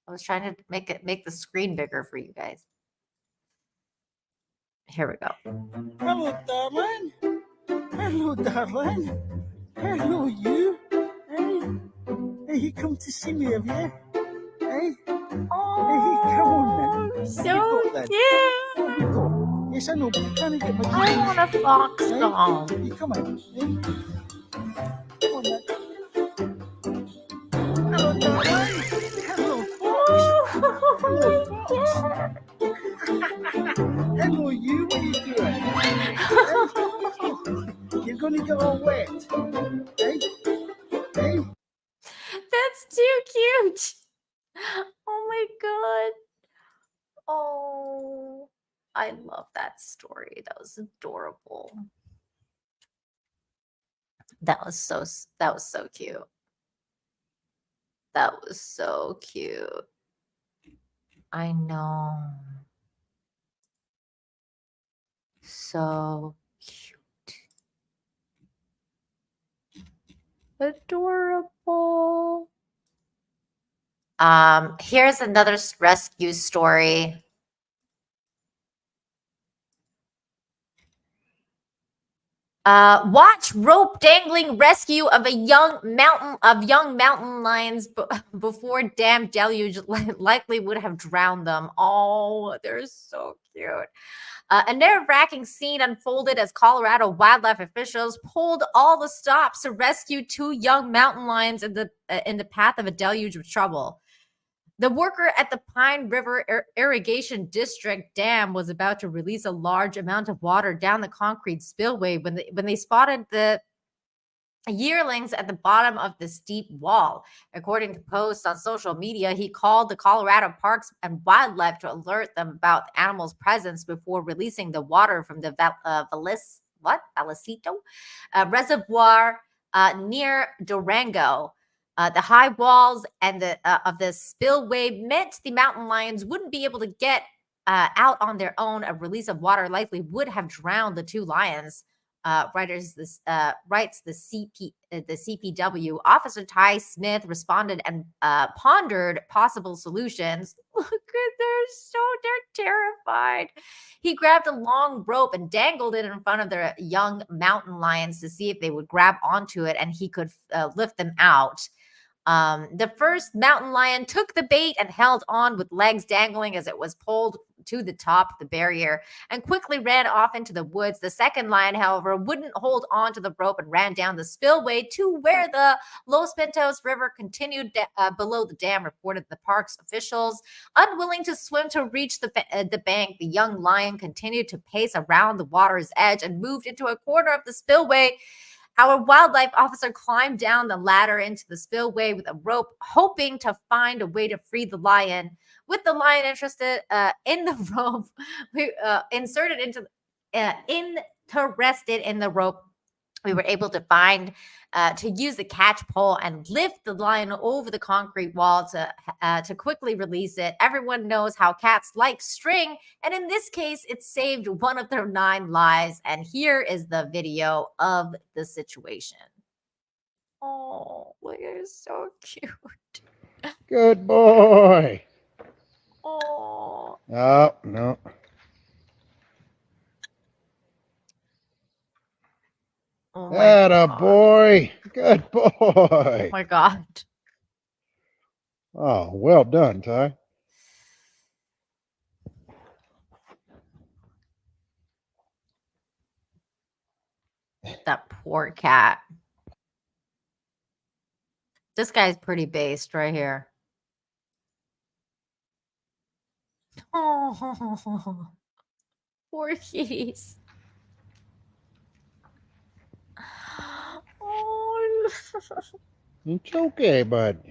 I was trying to make the screen bigger for you guys. Here we go. Hello, darling. Hello, darling. Hello, you. Hey, hey, you come to see me, have you? Hey, hey, come on, then. So cute. cute. What we got? Yes, I know, but you can't get my I want a fox doll. Hey, come on. Hey. Come on, then. Hello, darling. Hello, Hello, Fox. Hello, you. What are you doing? Hey? You're going to get all wet. Hey? Hey? That's too cute. Oh my god. Oh, I love that story. That was adorable. That was so cute. That was so cute. I know. So cute. Adorable. Here's another rescue story. Watch rope dangling rescue of young mountain lions before dam deluge likely would have drowned them. Oh, they're so cute. A nerve-wracking scene unfolded as Colorado wildlife officials pulled all the stops to rescue 2 young mountain lions in the path of a deluge of trouble. The worker at the Pine River Irrigation District Dam was about to release a large amount of water down the concrete spillway when they spotted the yearlings at the bottom of the steep wall. According to posts on social media, he called the Colorado Parks and Wildlife to alert them about the animals' presence before releasing the water from the Vallecito Reservoir near Durango. The high walls and of the spillway meant the mountain lions wouldn't be able to get out on their own. A release of water likely would have drowned the 2 lions. Writes the CPW. Officer Ty Smith responded and pondered possible solutions. Look at they're terrified. He grabbed a long rope and dangled it in front of the young mountain lions to see if they would grab onto it and he could lift them out. The first mountain lion took the bait and held on with legs dangling as it was pulled to the top of the barrier and quickly ran off into the woods. The second lion, however, wouldn't hold on to the rope and ran down the spillway to where the Los Pintos River continued below the dam, reported the park's officials. Unwilling to swim to reach the bank, the young lion continued to pace around the water's edge and moved into a corner of the spillway. Our wildlife officer climbed down the ladder into the spillway with a rope, hoping to find a way to free the lion. With the lion interested in the rope, interested in the rope, we were able to use the catch pole and lift the lion over the concrete wall to quickly release it. Everyone knows how cats like string, and in this case, it saved one of their 9 lives. And here is the video of the situation. Oh, you're so cute. Good boy. Oh. Oh, no. Oh Atta boy. Good boy. Oh my God. Oh, well done, Ty. That Poor cat. This guy's pretty based right here. Oh, poor kitties. Oh, It's okay, bud.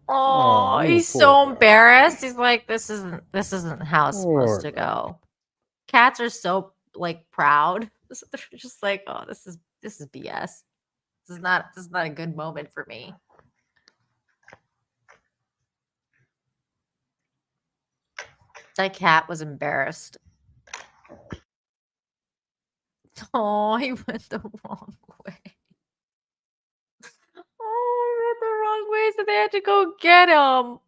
oh, you he's poor so guy. embarrassed. He's like, this isn't how it's supposed Poor to guy. go. Cats are so like proud. They're just like, oh, this is BS. This is not a good moment for me. That cat was embarrassed. Oh, he went the wrong way. Oh, he went the wrong way, so they had to go get him.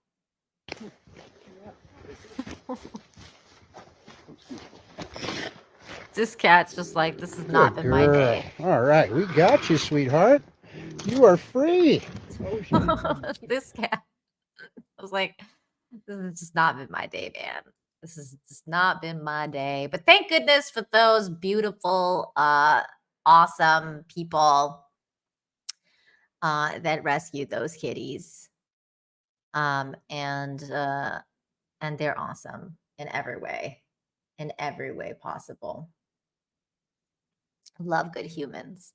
This cat's just like, this has not Good been my girl. day. All right, we got you, sweetheart. You are free. This cat, I was like, this has just not been my day, man. This has just not been my day. But thank goodness for those beautiful, awesome people that rescued those kitties. And they're awesome in every way possible. Love good humans.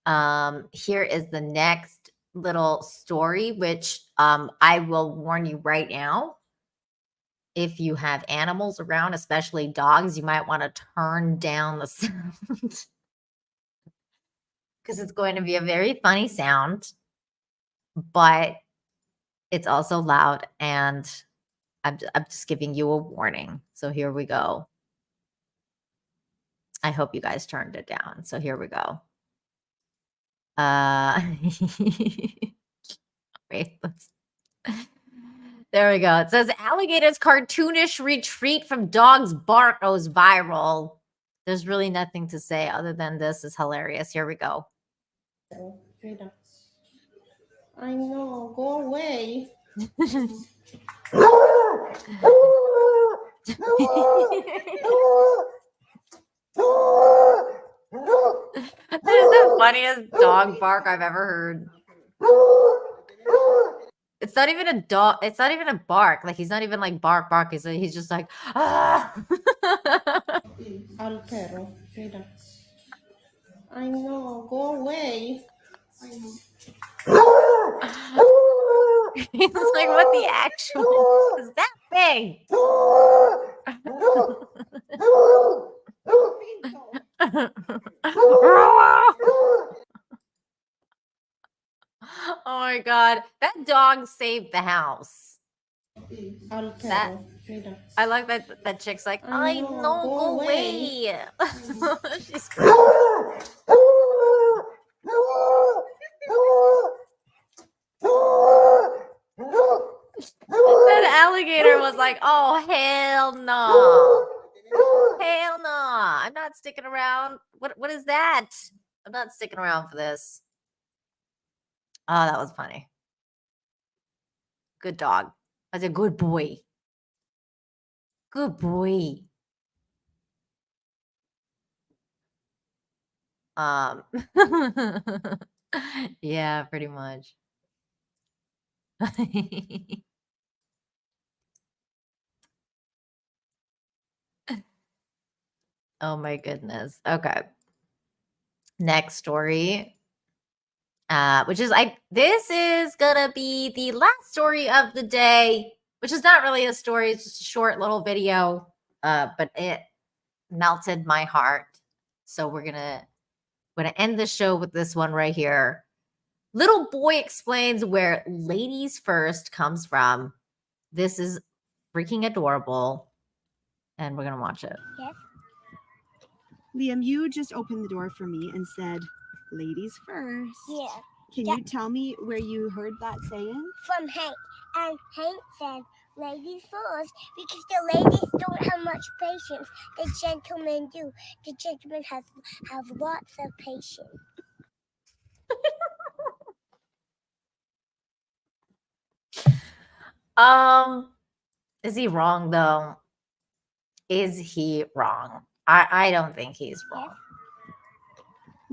Here is the next little story, which I will warn you right now. If you have animals around, especially dogs, you might want to turn down the sound because it's going to be a very funny sound, but it's also loud, and I'm just giving you a warning. So here we go. I hope you guys turned it down. So here we go. Wait, there we go. It says alligator's cartoonish retreat from dog's bark goes viral. There's really nothing to say other than this is hilarious. Here we go. I know, go away. Isn't the funniest dog bark I've ever heard? It's not even a dog. It's not even a bark. Like he's not even like bark. He's just like ah. Al perro, mira. I know, go away. I know. He's like, what the actual is that thing? Oh my god, that dog saved the house. That, I like that chick's like, I know, go away. She's that alligator was like, oh hell no. Hell no. I'm not sticking around. What is that? I'm not sticking around for this. Oh, that was funny. Good dog. That's a good boy. Good boy. Yeah, pretty much. Oh my goodness. Okay. Next story. Which is this is gonna be the last story of the day, which is not really a story, it's just a short little video. But it melted my heart. So we're gonna end the show with this one right here. Little boy explains where ladies first comes from. This is freaking adorable. And we're gonna watch it. Yes. Liam, you just opened the door for me and said, ladies first. Yeah. Can you tell me where you heard that saying? From Hank. And Hank said, ladies first, because the ladies don't have much patience. The gentlemen do. The gentlemen have lots of patience. Is he wrong though? Is he wrong? I don't think he's wrong.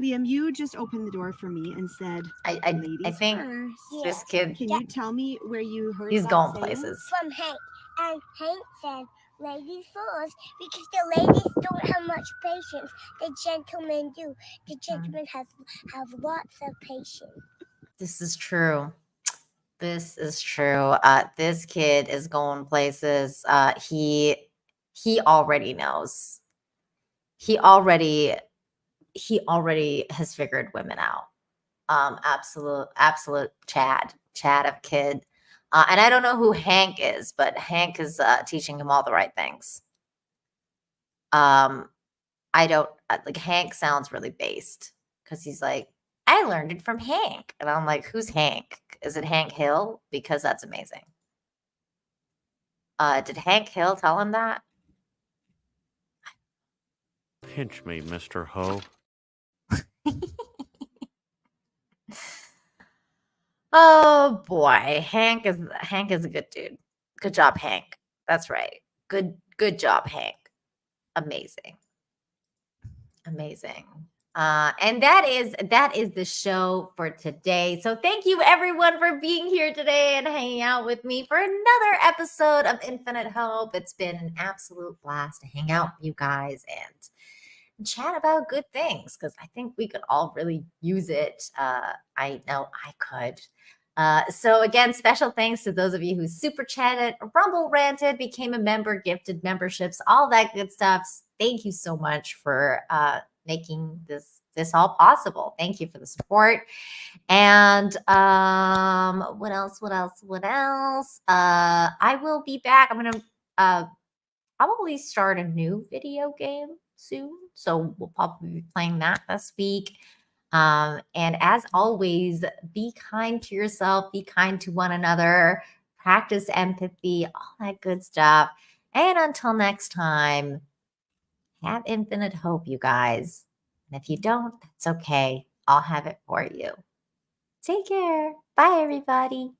Liam, you just opened the door for me and said, I ladies think first. this kid, Can you tell me where you heard he's that going saying? places. From Hank. And Hank said, ladies first, because the ladies don't have much patience. The gentlemen do. The gentlemen have lots of patience. This is true. This is true. This kid is going places. He already knows. He already has figured women out. Absolute Chad of kid. And I don't know who Hank is, but Hank is teaching him all the right things. I don't like Hank sounds really based because he's like, I learned it from Hank. And I'm like, who's Hank? Is it Hank Hill? Because that's amazing. Did Hank Hill tell him that? Pinch me, Mr. Ho. Oh boy, Hank is a good dude. Good job, Hank. That's right. Good job, Hank. Amazing. And that is the show for today. So thank you everyone for being here today and hanging out with me for another episode of Infinite Hope. It's been an absolute blast to hang out with you guys and chat about good things because I think we could all really use it. I know I could. So again, special thanks to those of you who super chatted, rumble ranted, became a member, gifted memberships, all that good stuff. Thank you so much for making this all possible. Thank you for the support. And what else? I will be back. I'm gonna probably start a new video game soon. So we'll probably be playing that this week. And as always, be kind to yourself, be kind to one another, practice empathy, all that good stuff. And until next time, have infinite hope, you guys. And if you don't, that's okay. I'll have it for you. Take care. Bye, everybody.